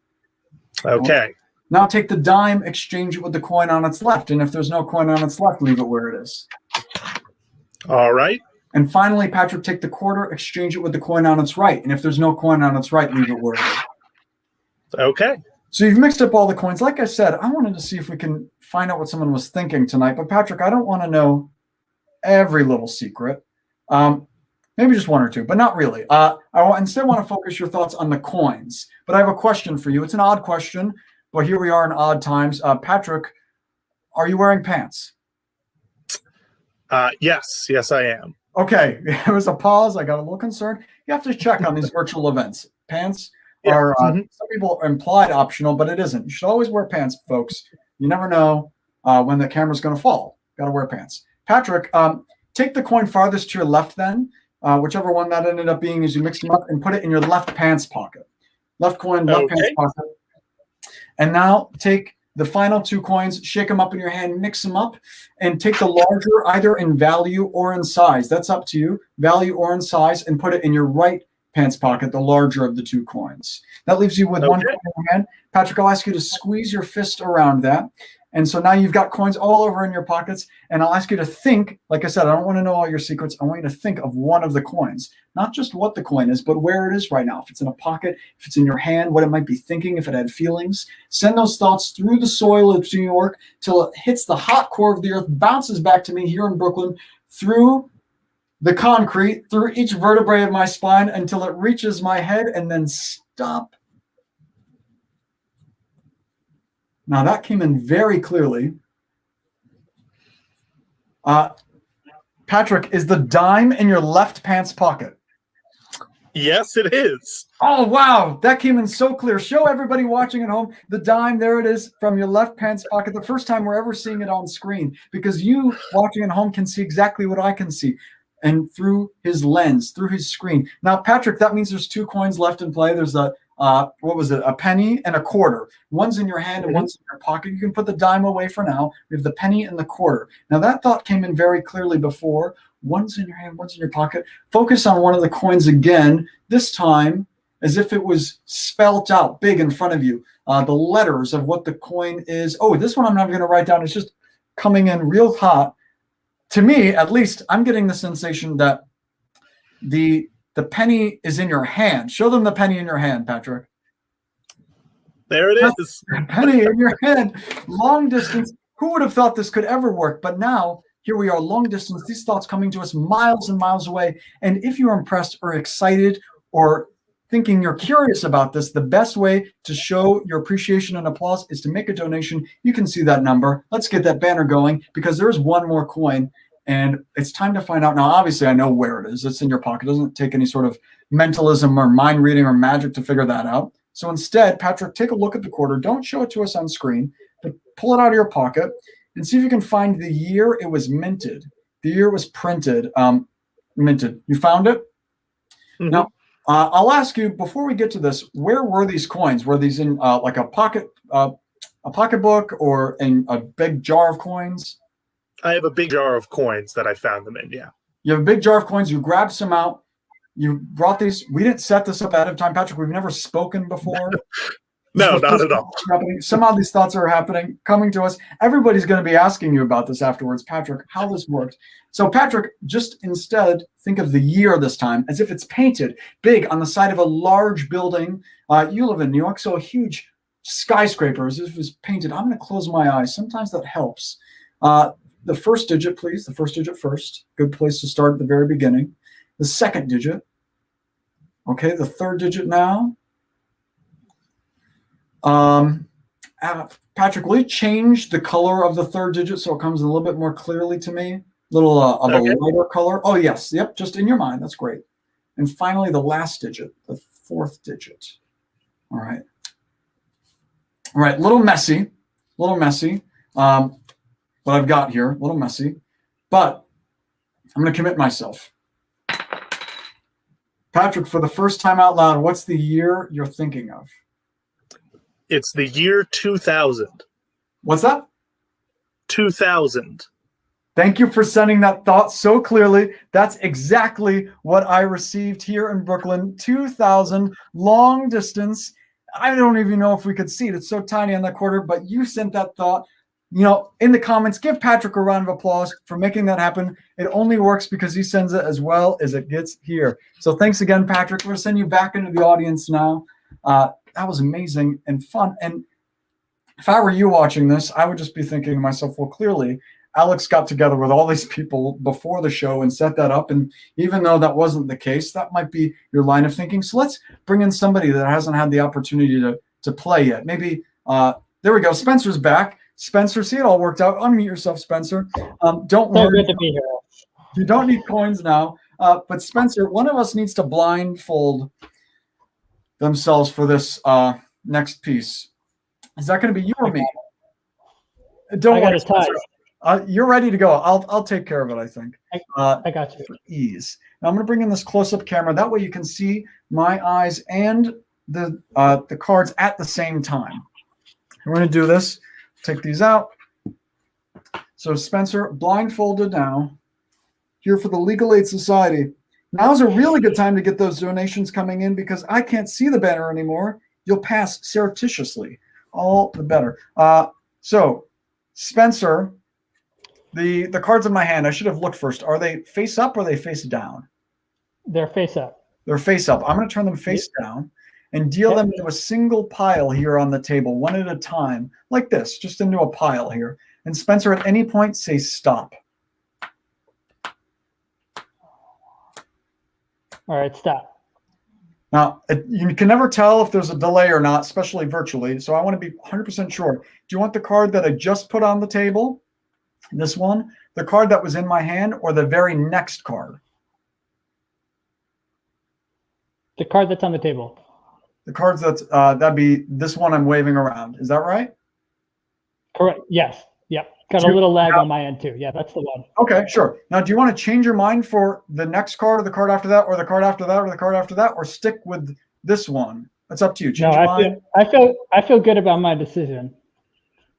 Okay. Now take the dime, exchange it with the coin on its left. And if there's no coin on its left, leave it where it is. All right. And finally, Patrick, take the quarter, exchange it with the coin on its right. And if there's no coin on its right, leave it where it is. Okay. So you've mixed up all the coins. Like I said, I wanted to see if we can find out what someone was thinking tonight. But Patrick, I don't want to know every little secret. Maybe just one or two, but not really. Instead want to focus your thoughts on the coins. But I have a question for you. It's an odd question, but here we are in odd times. Patrick, are you wearing pants? Yes, I am. Okay, there was a pause. I got a little concerned. You have to check on these virtual events. Pants are, some people implied optional, but it isn't. You should always wear pants, folks. You never know when the camera's going to fall. Got to wear pants. Patrick, take the coin farthest to your left then. Whichever one that ended up being as you mix them up, and put it in your left pants pocket. Left coin, left pants pocket. And now take the final 2 coins, shake them up in your hand, mix them up, and take the larger either in value or in size. That's up to you, value or in size, and put it in your right pants pocket, the larger of the 2 coins. That leaves you with 1 coin in your hand. Patrick, I'll ask you to squeeze your fist around that. And so now you've got coins all over in your pockets, and I'll ask you to think, like I said, I don't want to know all your secrets. I want you to think of one of the coins, not just what the coin is, but where it is right now. If it's in a pocket, if it's in your hand, what it might be thinking, if it had feelings. Send those thoughts through the soil of New York till it hits the hot core of the earth, bounces back to me here in Brooklyn, through the concrete, through each vertebrae of my spine until it reaches my head, and then stop Now that came in very clearly. Patrick, is the dime in your left pants pocket? Yes, it is. Oh, wow. That came in so clear. Show everybody watching at home the dime. There it is from your left pants pocket. The first time we're ever seeing it on screen, because you watching at home can see exactly what I can see, and through his lens, through his screen. Now, Patrick, that means there's 2 coins left in play. There's a penny and a quarter. One's in your hand and one's in your pocket. You can put the dime away for now. We have the penny and the quarter. Now, that thought came in very clearly before. One's in your hand, one's in your pocket. Focus on one of the coins again, this time as if it was spelt out big in front of you. The letters of what the coin is. Oh, this one I'm not going to write down. It's just coming in real hot. To me, at least, I'm getting the sensation that the penny is in your hand. Show them the penny in your hand, Patrick. There it is. Penny in your hand. Long distance. Who would have thought this could ever work? But now, here we are, long distance. These thoughts coming to us miles and miles away. And if you're impressed or excited or thinking you're curious about this, the best way to show your appreciation and applause is to make a donation. You can see that number. Let's get that banner going, because there's one more coin. And it's time to find out. Now, obviously, I know where it is. It's in your pocket. It doesn't take any sort of mentalism or mind reading or magic to figure that out. So instead, Patrick, take a look at the quarter. Don't show it to us on screen, but pull it out of your pocket and see if you can find the year it was minted. The year it was printed, minted. You found it? Mm-hmm. Now, I'll ask you, before we get to this, where were these coins? Were these in like a pocketbook or in a big jar of coins? I have a big jar of coins that I found them in, yeah. You have a big jar of coins. You grabbed some out. You brought these. We didn't set this up ahead of time, Patrick. We've never spoken before. No, not at all. Somehow these thoughts are coming to us. Everybody's going to be asking you about this afterwards, Patrick, how this worked. So, Patrick, just instead think of the year this time as if it's painted big on the side of a large building. You live in New York, so a huge skyscraper, as if it was painted. I'm going to close my eyes. Sometimes that helps. The first digit, please. The first digit first. Good place to start at the very beginning. The second digit. Okay, the third digit now. Patrick, will you change the color of the third digit so it comes a little bit more clearly to me? A little of a lighter color. Oh, yes. Yep, just in your mind. That's great. And finally, the last digit, the fourth digit. All right. All right, a little messy. What I've got here, a little messy, but I'm going to commit myself. Patrick, for the first time out loud, what's the year you're thinking of? It's the year 2000. What's that? 2000. Thank you for sending that thought so clearly. That's exactly what I received here in Brooklyn. 2000, long distance. I don't even know if we could see it. It's so tiny on that quarter, but you sent that thought. You know, in the comments, give Patrick a round of applause for making that happen. It only works because he sends it as well as it gets here. So thanks again, Patrick. We're going to send you back into the audience now. That was amazing and fun. And if I were you watching this, I would just be thinking to myself, well, clearly, Alex got together with all these people before the show and set that up. And even though that wasn't the case, that might be your line of thinking. So let's bring in somebody that hasn't had the opportunity to play yet. Maybe, there we go. Spencer's back. Spencer, see, it all worked out. Unmute yourself, Spencer. Don't worry. Good to be here. You don't need coins now. But Spencer, one of us needs to blindfold themselves for this next piece. Is that going to be you or me? Don't worry, Spencer. You're ready to go. I'll take care of it, I think. I got you. For ease. Now I'm going to bring in this close-up camera. That way you can see my eyes and the cards at the same time. We're going to do this. Take these out. So Spencer, blindfolded now, here for the Legal Aid Society. Now's a really good time to get those donations coming in because I can't see the banner anymore. You'll pass surreptitiously. All the better. So Spencer, the cards in my hand, I should have looked first. Are they face up or are they face down? They're face up. They're face up. I'm going to turn them face down and deal them into a single pile here on the table, one at a time, like this, just into a pile here. And Spencer, at any point, say stop. All right, stop. Now, you can never tell if there's a delay or not, especially virtually. So I want to be 100% sure. Do you want the card that I just put on the table, this one, the card that was in my hand, or the very next card? The card that's on the table. The cards that'd be this one I'm waving around. Is that right? Correct. Yes. Yep. Got a little lag on my end too. Yeah, that's the one. Okay, sure. Now, do you want to change your mind for the next card or the card after that or the card after that or the card after that, or stick with this one? That's up to you. Change your mind. I feel good about my decision.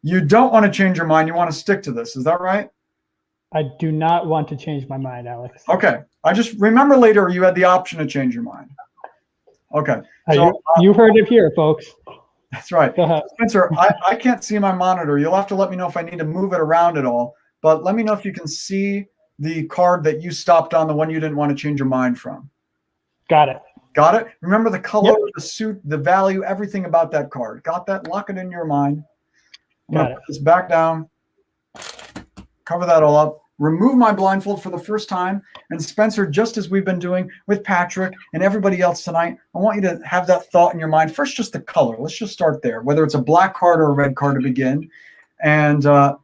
You don't want to change your mind. You want to stick to this. Is that right? I do not want to change my mind, Alex. Okay. I just remember later you had the option to change your mind. Okay. So, you heard it here, folks. That's right. Spencer, I can't see my monitor. You'll have to let me know if I need to move it around at all. But let me know if you can see the card that you stopped on, the one you didn't want to change your mind from. Got it. Got it? Remember the color, the suit, the value, everything about that card. Got that? Lock it in your mind. I'm going to put this back down. Cover that all up. Remove my blindfold for the first time. And Spencer, just as we've been doing with Patrick and everybody else tonight, I want you to have that thought in your mind. First, just the color. Let's just start there, whether it's a black card or a red card to begin. And the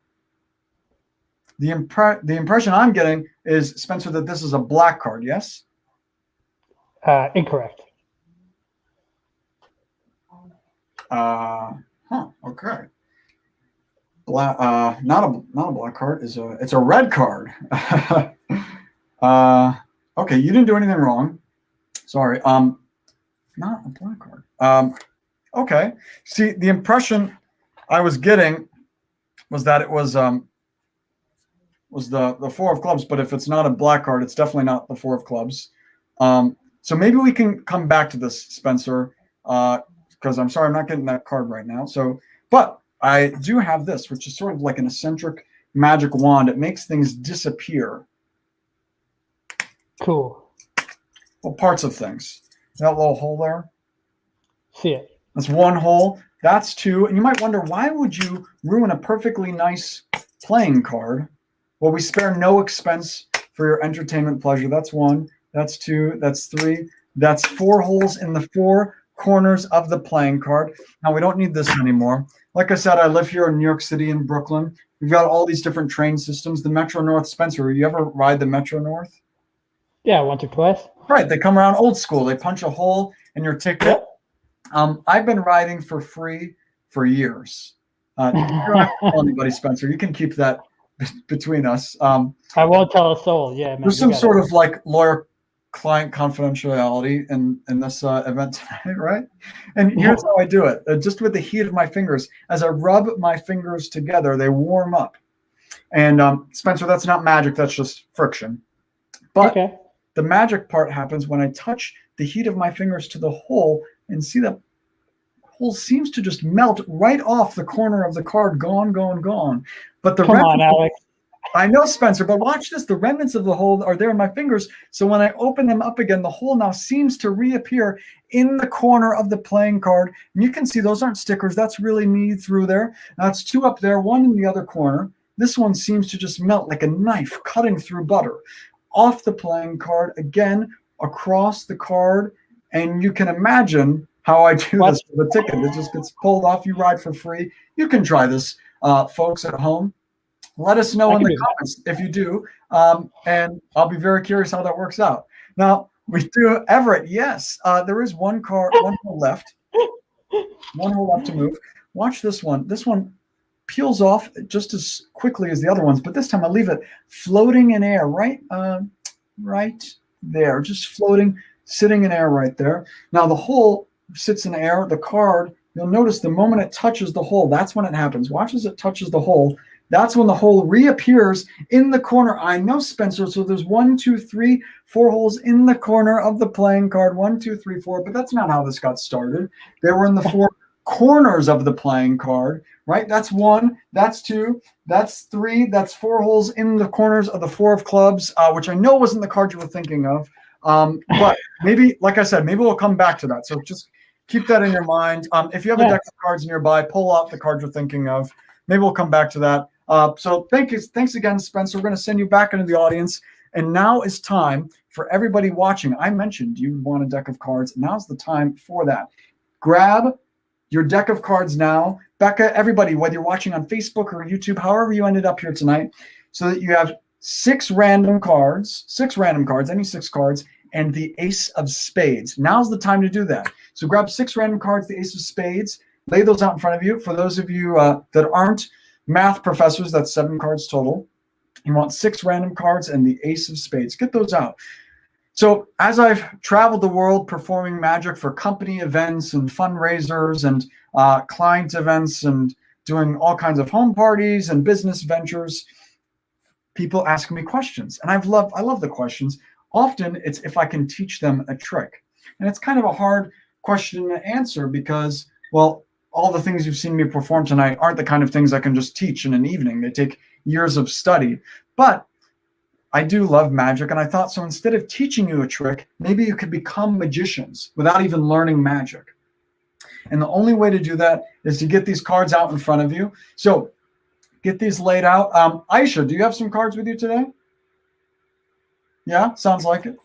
impression I'm getting is, Spencer, that this is a black card, yes? Incorrect. Okay. Black, not a black card. It's a red card. Okay, you didn't do anything wrong. Sorry. Not a black card. Okay. See, the impression I was getting was that it was the four of clubs, but if it's not a black card, it's definitely not the four of clubs. So maybe we can come back to this, Spencer, because I'm sorry I'm not getting that card right now. So, but I do have this, which is sort of like an eccentric magic wand. It makes things disappear. Cool. Well, parts of things. That little hole there? See it. That's one hole. That's two. And you might wonder, why would you ruin a perfectly nice playing card? Well, we spare no expense for your entertainment pleasure. That's one. That's two. That's three. That's four holes in the four corners of the playing card. Now, we don't need this anymore. Like I said, I live here in New York City and Brooklyn. We've got all these different train systems. The Metro North, Spencer, you ever ride the Metro North? Yeah, once or twice. Right. They come around old school. They punch a hole in your ticket. I've been riding for free for years. You don't have to tell anybody, Spencer. You can keep that between us. I won't tell a soul. Yeah, man, there's some sort of like lawyer-client confidentiality in this event tonight, right? And here's how I do it. Just with the heat of my fingers. As I rub my fingers together, they warm up. And Spencer, that's not magic. That's just friction. But the magic part happens when I touch the heat of my fingers to the hole and see the hole seems to just melt right off the corner of the card. Gone, gone, gone. But Come on, Alex. I know, Spencer, but watch this. The remnants of the hole are there in my fingers. So when I open them up again, the hole now seems to reappear in the corner of the playing card. And you can see those aren't stickers. That's really me through there. Now it's two up there, one in the other corner. This one seems to just melt like a knife cutting through butter. Off the playing card, again, across the card. And you can imagine how I do this with the ticket. It just gets pulled off. You ride for free. You can try this, folks at home. Let us know in the comments if you do, and I'll be very curious how that works out. Now, we do Everett. Yes, there is one hole left. One hole left to move. Watch this one. This one peels off just as quickly as the other ones, but this time I leave it floating in air right there, just floating, sitting in air right there. Now the hole sits in air. The card, you'll notice the moment it touches the hole, that's when it happens. Watch as it touches the hole. That's when the hole reappears in the corner. I know, Spencer. So there's 1, 2, 3, 4 holes in the corner of the playing card. 1, 2, 3, 4. But that's not how this got started. They were in the 4 corners of the playing card, right? That's 1. That's 2. That's 3. That's 4 holes in the corners of the 4 of clubs, which I know wasn't the card you were thinking of. But maybe, like I said, maybe we'll come back to that. So just keep that in your mind. If you have a deck of cards nearby, pull out the card you're thinking of. Maybe we'll come back to that. So thanks again, Spencer. We're going to send you back into the audience. And now is time for everybody watching. I mentioned you want a deck of cards. Now's the time for that. Grab your deck of cards now. Becca, everybody, whether you're watching on Facebook or YouTube, however you ended up here tonight, so that you have 6 random cards, any 6 cards, and the Ace of Spades. Now's the time to do that. So grab 6 random cards, the Ace of Spades, lay those out in front of you. For those of you that aren't math professors, that's 7 cards total. You want 6 random cards and the Ace of Spades. Get those out. So as I've traveled the world performing magic for company events and fundraisers and client events and doing all kinds of home parties and business ventures, people ask me questions. And I love the questions. Often it's if I can teach them a trick. And it's kind of a hard question to answer because, well, all the things you've seen me perform tonight aren't the kind of things I can just teach in an evening. They take years of study. But I do love magic, and I thought, so instead of teaching you a trick, maybe you could become magicians without even learning magic. And the only way to do that is to get these cards out in front of you. So get these laid out. Aisha, do you have some cards with you today? Yeah, sounds like it.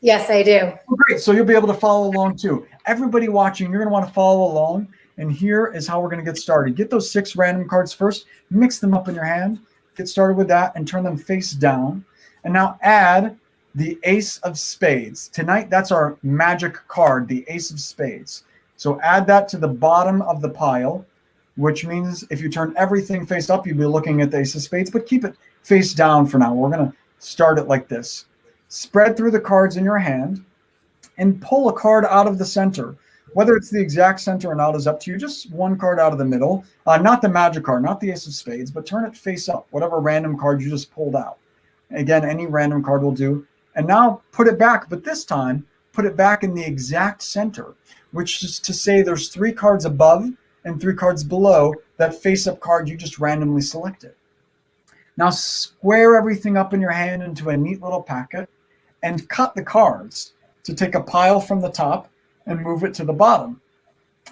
Yes, I do. Oh, great. So you'll be able to follow along too. Everybody watching, you're going to want to follow along. And here is how we're going to get started. Get those 6 random cards first, mix them up in your hand, get started with that, and turn them face down. And now add the Ace of Spades. Tonight, that's our magic card, the Ace of Spades. So add that to the bottom of the pile, which means if you turn everything face up, you'll be looking at the Ace of Spades, but keep it face down for now. We're going to start it like this. Spread through the cards in your hand and pull a card out of the center. Whether it's the exact center or not is up to you. Just one card out of the middle. Not the magic card, not the Ace of Spades, but turn it face up, whatever random card you just pulled out. Again, any random card will do. And now put it back, but this time, put it back in the exact center, which is to say there's 3 cards above and 3 cards below that face-up card you just randomly selected. Now square everything up in your hand into a neat little packet and cut the cards to take a pile from the top and move it to the bottom.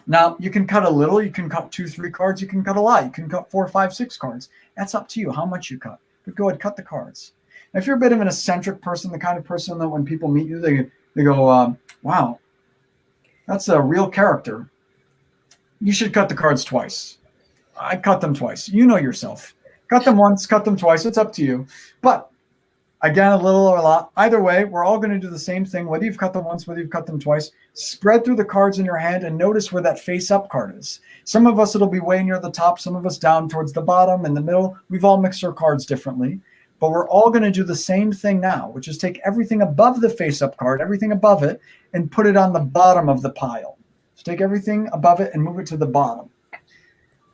Now, you can cut a little, you can cut 2, 3 cards, you can cut a lot, you can cut 4, 5, 6 cards. That's up to you how much you cut. But go ahead, cut the cards. Now, if you're a bit of an eccentric person, the kind of person that when people meet you, they go, wow, that's a real character. You should cut the cards twice. I cut them twice. You know yourself. Cut them once, cut them twice. It's up to you. But again, a little or a lot. Either way, we're all going to do the same thing, whether you've cut them once, whether you've cut them twice. Spread through the cards in your hand and notice where that face-up card is. Some of us, it'll be way near the top. Some of us down towards the bottom, in the middle. We've all mixed our cards differently. But we're all going to do the same thing now, which is take everything above the face-up card, everything above it, and put it on the bottom of the pile. So take everything above it and move it to the bottom.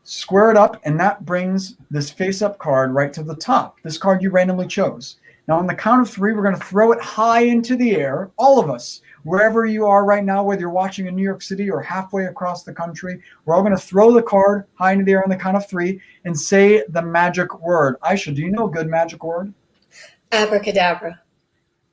Square it up, and that brings this face-up card right to the top, this card you randomly chose. Now, on the count of 3, we're going to throw it high into the air, all of us, wherever you are right now, whether you're watching in New York City or halfway across the country. We're all going to throw the card high into the air on the count of 3 and say the magic word. Aisha, do you know a good magic word? Abracadabra.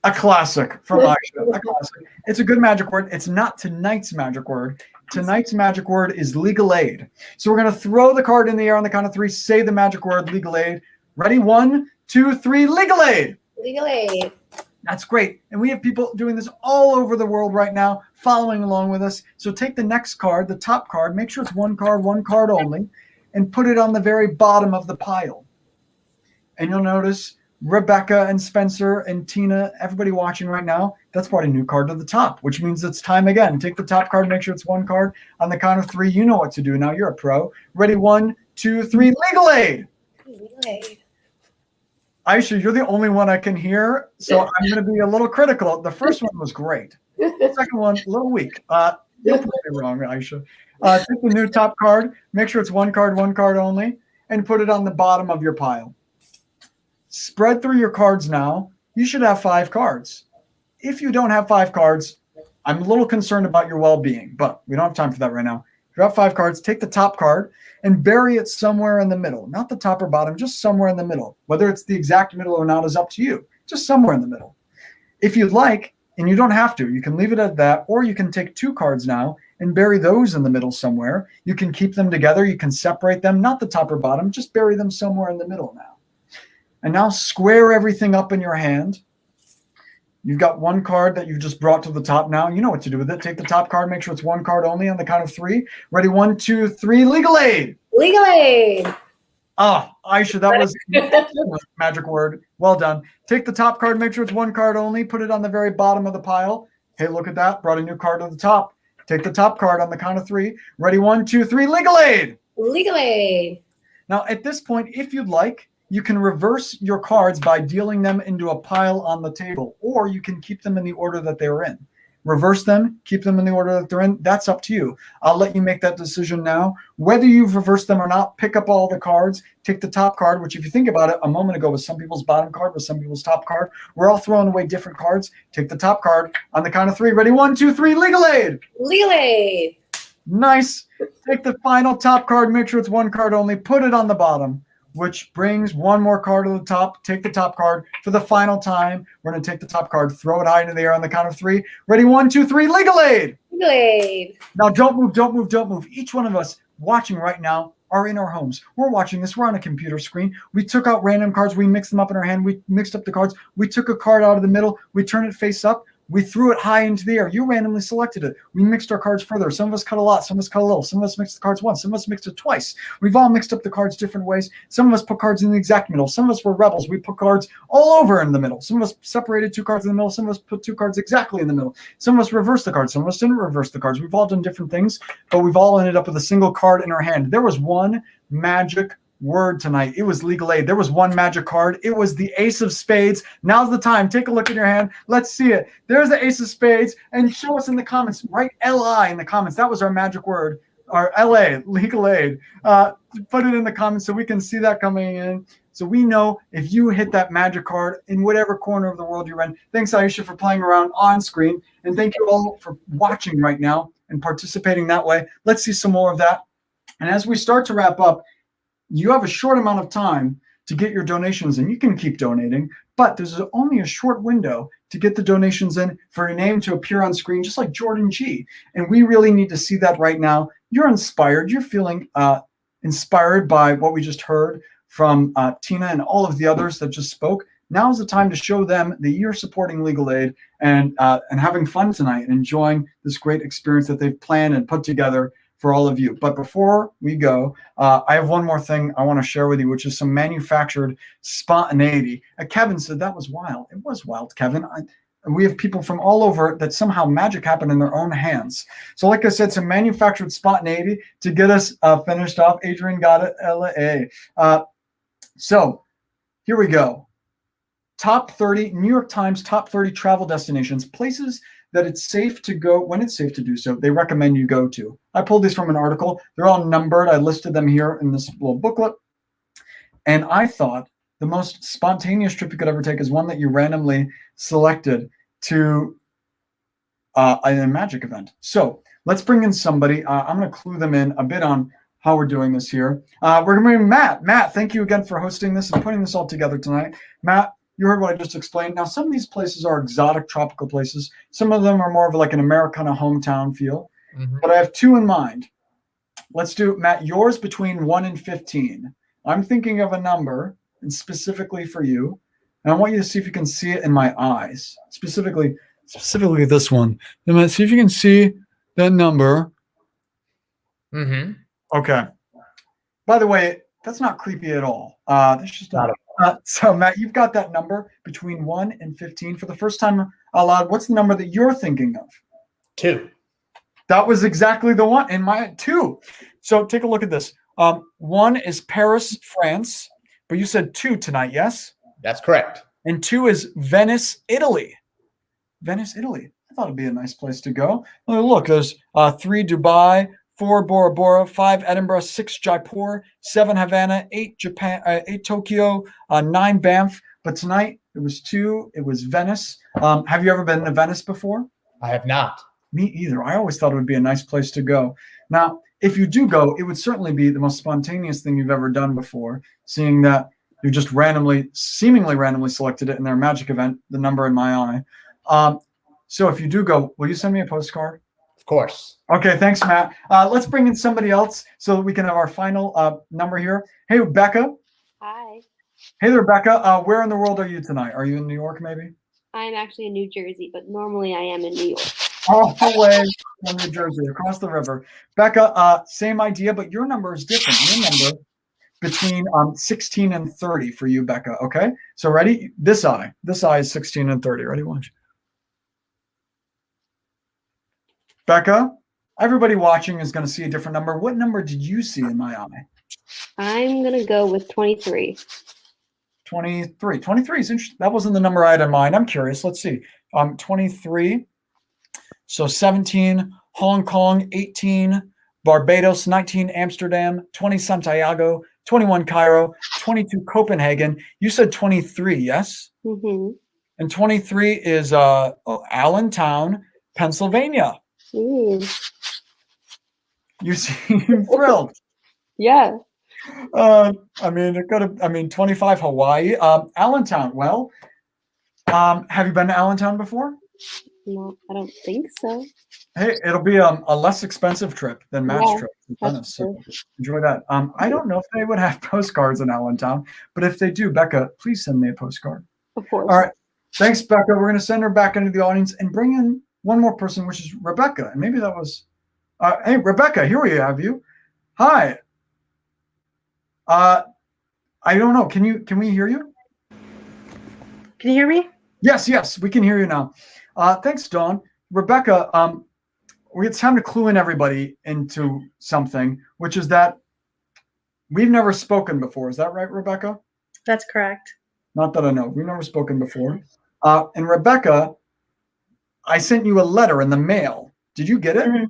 A classic from Aisha. A classic. It's a good magic word. It's not tonight's magic word. Tonight's magic word is legal aid. So we're going to throw the card in the air on the count of 3, say the magic word legal aid. Ready? 1, 2, 3, legal aid. Legal aid. That's great. And we have people doing this all over the world right now, following along with us. So take the next card, the top card, make sure it's one card only, and put it on the very bottom of the pile. And you'll notice Rebecca and Spencer and Tina, everybody watching right now, that's brought a new card to the top, which means it's time again. Take the top card, make sure it's one card. On the count of 3, you know what to do now. You're a pro. Ready? 1, 2, 3, legal aid. Legal aid. Aisha, you're the only one I can hear, so I'm going to be a little critical. The first one was great. The second one, a little weak. You're probably wrong, Aisha. Take the new top card, make sure it's one card only, and put it on the bottom of your pile. Spread through your cards now. You should have 5 cards. If you don't have 5 cards, I'm a little concerned about your well-being, but we don't have time for that right now. If you have 5 cards, take the top card and bury it somewhere in the middle. Not the top or bottom, just somewhere in the middle. Whether it's the exact middle or not is up to you. Just somewhere in the middle. If you'd like, and you don't have to, you can leave it at that, or you can take 2 cards now and bury those in the middle somewhere. You can keep them together. You can separate them, not the top or bottom, just bury them somewhere in the middle now. And now square everything up in your hand You've got one card that you just brought to the top now. You know what to do with it. Take the top card, make sure it's one card only on the count of 3. Ready, 1, 2, 3, legal aid. Legal aid. Aisha, that was magic word. Well done. Take the top card, make sure it's one card only. Put it on the very bottom of the pile. Hey, look at that. Brought a new card to the top. Take the top card on the count of 3. Ready, 1, 2, 3, legal aid. Legal aid. Now, at this point, if you'd like, you can reverse your cards by dealing them into a pile on the table, or you can keep them in the order that they were in. Reverse them, keep them in the order that they're in. That's up to you. I'll let you make that decision now. Whether you've reversed them or not, pick up all the cards, take the top card, which if you think about it, a moment ago was some people's bottom card, was some people's top card. We're all throwing away different cards. Take the top card on the count of 3. Ready, 1, 2, 3, legal aid. Legal aid. Nice. Take the final top card, make sure it's one card only, put it on the bottom, which brings one more card to the top. Take the top card for the final time. We're going to take the top card, throw it high into the air on the count of 3. Ready, 1, 2, 3, legal aid. Legal aid. Now, don't move, don't move, don't move. Each one of us watching right now are in our homes. We're watching this. We're on a computer screen. We took out random cards. We mixed them up in our hand. We mixed up the cards. We took a card out of the middle. We turned it face up. We threw it high into the air. You randomly selected it. We mixed our cards further. Some of us cut a lot. Some of us cut a little. Some of us mixed the cards once. Some of us mixed it twice. We've all mixed up the cards different ways. Some of us put cards in the exact middle. Some of us were rebels. We put cards all over in the middle. Some of us separated 2 cards in the middle. Some of us put 2 cards exactly in the middle. Some of us reversed the cards. Some of us didn't reverse the cards. We've all done different things, but we've all ended up with a single card in our hand. There was one magic word tonight. It was legal aid. There was one magic card. It was the Ace of Spades. Now's the time. Take a look in your hand. Let's see it. There's the Ace of Spades, and show us in the comments. Write LI in the comments. That was our magic word. Our LA, legal aid. Put it in the comments so we can see that coming in. So we know if you hit that magic card in whatever corner of the world you're in. Thanks, Aisha, for playing around on screen. And thank you all for watching right now and participating that way. Let's see some more of that. And as we start to wrap up, you have a short amount of time to get your donations in. You can keep donating, but there's only a short window to get the donations in for your name to appear on screen, just like Jordan G. And we really need to see that right now. You're inspired. You're feeling inspired by what we just heard from Tina and all of the others that just spoke. Now is the time to show them that you're supporting legal aid and having fun tonight and enjoying this great experience that they've planned and put together for all of you. But before we go, I have one more thing I want to share with you, which is some manufactured spontaneity. Kevin said that was wild. It was wild, Kevin. We have people from all over that somehow magic happened in their own hands. So like I said, some manufactured spontaneity to get us finished off. Adrian got it, LA. So here we go. Top 30, New York Times top 30 travel destinations, places that it's safe to go when it's safe to do so. They recommend you go to. I pulled these from an article. They're all numbered. I listed them here in this little booklet. And I thought the most spontaneous trip you could ever take is one that you randomly selected to a magic event. So let's bring in somebody. I'm going to clue them in a bit on how we're doing this here. We're going to bring Matt. Matt, thank you again for hosting this and putting this all together tonight. Matt, you heard what I just explained. Now, some of these places are exotic tropical places. Some of them are more of like an Americana hometown feel. Mm-hmm. But I have 2 in mind. Let's do, Matt, yours between 1 and 15. I'm thinking of a number, and specifically for you. And I want you to see if you can see it in my eyes. Specifically this one. And Matt, see if you can see that number. Mm-hmm. Okay. By the way, that's not creepy at all. That's just not. So Matt, you've got that number between 1 and 15 for the first time out loud. What's the number that you're thinking of? 2. That was exactly the one in my 2. So take a look at this. 1 is Paris, France, but you said 2 tonight, yes? That's correct. And 2 is Venice, Italy. Venice, Italy. I thought it'd be a nice place to go. Look, there's 3 Dubai, 4 Bora Bora, 5 Edinburgh, 6 Jaipur, 7 Havana, 8 Japan, 8 Tokyo, 9 Banff. But tonight it was 2. It was Venice. Have you ever been to Venice before? I have not. Me either. I always thought it would be a nice place to go. Now, if you do go, it would certainly be the most spontaneous thing you've ever done before, seeing that you just seemingly randomly selected it in their magic event, the number in my eye. So if you do go, will you send me a postcard? Of course. Okay, thanks, Matt. Let's bring in somebody else so that we can have our final number here. Hey, Rebecca. Hi. Hey there, Rebecca. Where in the world are you tonight? Are you in New York, maybe? I'm actually in New Jersey, but normally I am in New York. All the way from New Jersey, across the river. Becca, same idea, but your number is different. Your number between 16 and 30 for you, Becca. Okay, so ready? This eye is 16 and 30. Ready? Watch. Becca, everybody watching is going to see a different number. What number did you see in my eye? I'm going to go with 23. 23. 23 is interesting. That wasn't the number I had in mind. I'm curious. Let's see. 23. So 17, Hong Kong, 18, Barbados, 19, Amsterdam, 20, Santiago, 21, Cairo, 22, Copenhagen. You said 23, yes? Mm-hmm. And 23 is Allentown, Pennsylvania. Ooh. You seem thrilled. Yeah. I mean, it could have. I mean, 25, Hawaii. Allentown. Well, have you been to Allentown before? No, I don't think so. Hey, it'll be a less expensive trip than Matt's trip to Venice. So enjoy that. I don't know if they would have postcards in Allentown, but if they do, Becca, please send me a postcard. Of course. All right. Thanks, Becca. We're going to send her back into the audience and bring in one more person, which is Rebecca. And maybe that was. Hey, Rebecca, here we have you. Hi. I don't know. Can we hear you? Can you hear me? Yes, we can hear you now. Thanks, Dawn. Rebecca, it's time to clue in everybody into something, which is that we've never spoken before. Is that right, Rebecca? That's correct. Not that I know. We've never spoken before. And Rebecca, I sent you a letter in the mail. Did you get it? Mm-hmm.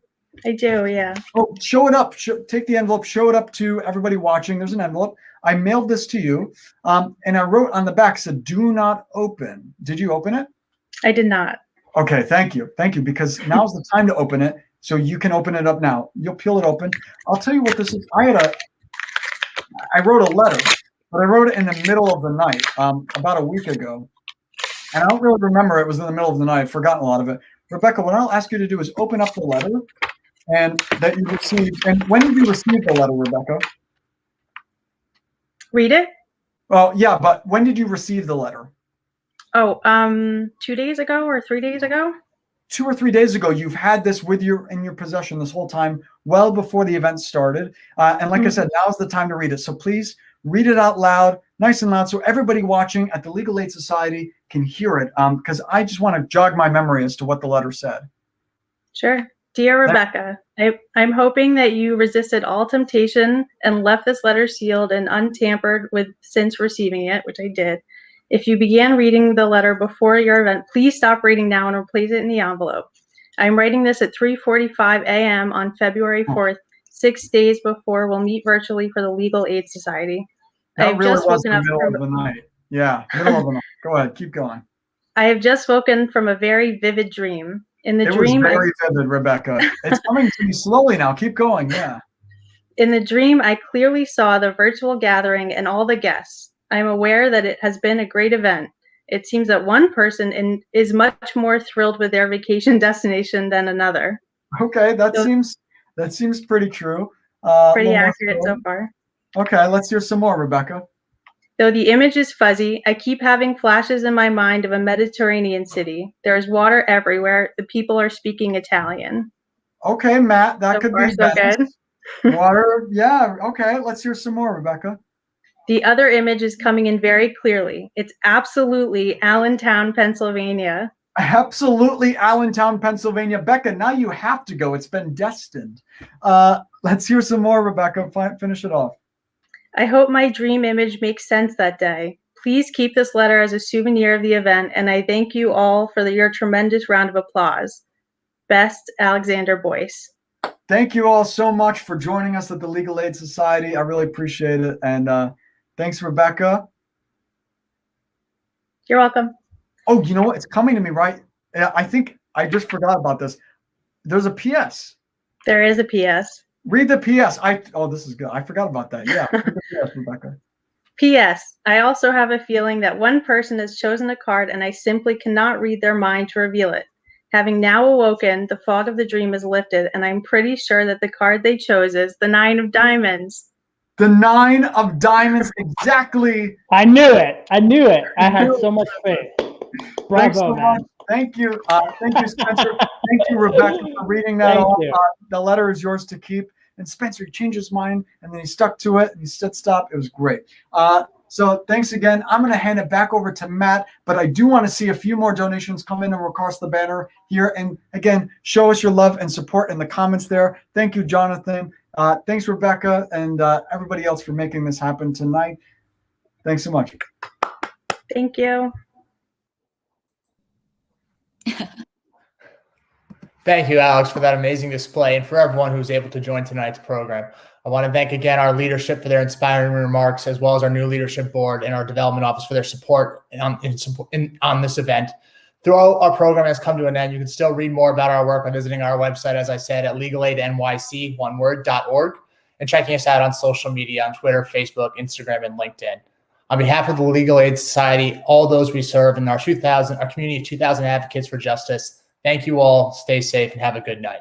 I do, yeah. Oh, show it up. Take the envelope. Show it up to everybody watching. There's an envelope. I mailed this to you, and I wrote on the back, said, "Do not open." Did you open it? I did not. Okay, thank you, because now's the time to open it. So you can open it up now. You'll peel it open. I'll tell you what this is. I wrote a letter, but I wrote it in the middle of the night, about a week ago, and I don't really remember it was in the middle of the night. I've forgotten a lot of it. Rebecca, what I'll ask you to do is open up the letter. And that you received. And when did you receive the letter, Rebecca? Read it? Well, yeah, but when did you receive the letter? Oh, 2 days ago or 3 days ago? 2 or 3 days ago. You've had this in your possession this whole time, well before the event started. And like I said, now's the time to read it. So please read it out loud, nice and loud, so everybody watching at the Legal Aid Society can hear it. Because I just want to jog my memory as to what the letter said. Sure. Dear Rebecca, I'm hoping that you resisted all temptation and left this letter sealed and untampered with since receiving it, which I did. If you began reading the letter before your event, please stop reading now and replace it in the envelope. I'm writing this at 3:45 a.m. on February 4th, 6 days before we'll meet virtually for the Legal Aid Society. That really was the middle of the night. Yeah, middle of the night. Go ahead, keep going. I have just woken from a very vivid dream. In the it dream, was very vivid, Rebecca. It's coming to me slowly now. Keep going. Yeah. In the dream, I clearly saw the virtual gathering and all the guests. I am aware that it has been a great event. It seems that one person is much more thrilled with their vacation destination than another. Okay, that seems pretty true. Pretty accurate so far. Okay, let's hear some more, Rebecca. Though the image is fuzzy, I keep having flashes in my mind of a Mediterranean city. There is water everywhere. The people are speaking Italian. Okay, Matt, that could be so good. Water, yeah. Okay, let's hear some more, Rebecca. The other image is coming in very clearly. It's absolutely Allentown, Pennsylvania. Absolutely Allentown, Pennsylvania. Becca, now you have to go. It's been destined. Let's hear some more, Rebecca. Finish it off. I hope my dream image makes sense that day. Please keep this letter as a souvenir of the event, and I thank you all for your tremendous round of applause. Best, Alexander Boyce. Thank you all so much for joining us at the Legal Aid Society. I really appreciate it. And thanks, Rebecca. You're welcome. Oh, you know what? It's coming to me, right? I think I just forgot about this. There's a PS. There is a PS. Read the PS. This is good. I forgot about that. Yeah. Read the PS, Rebecca. P.S. I also have a feeling that one person has chosen a card and I simply cannot read their mind to reveal it. Having now awoken, the fog of the dream is lifted, and I'm pretty sure that the card they chose is the 9 of Diamonds. The 9 of Diamonds, exactly. I knew it. I had so much faith. Thanks Bravo, so man. much. Thank you. Thank you, Spencer. Thank you, Rebecca, for reading that Thank off. you. The letter is yours to keep. And Spencer, he changed his mind, and then he stuck to it, and he said stop. It was great. So thanks again. I'm going to hand it back over to Matt, but I do want to see a few more donations come in and across the banner here. And again, show us your love and support in the comments there. Thank you, Jonathan. Thanks, Rebecca, and everybody else for making this happen tonight. Thanks so much. Thank you. Thank you, Alex, for that amazing display and for everyone who was able to join tonight's program. I want to thank again our leadership for their inspiring remarks, as well as our new leadership board and our development office for their support on this event. Though our program has come to an end, you can still read more about our work by visiting our website, as I said, at legalaidnyc.org, and checking us out on social media on Twitter, Facebook, Instagram, and LinkedIn. On behalf of the Legal Aid Society, all those we serve, and our community of 2,000 advocates for justice, thank you all. Stay safe and have a good night.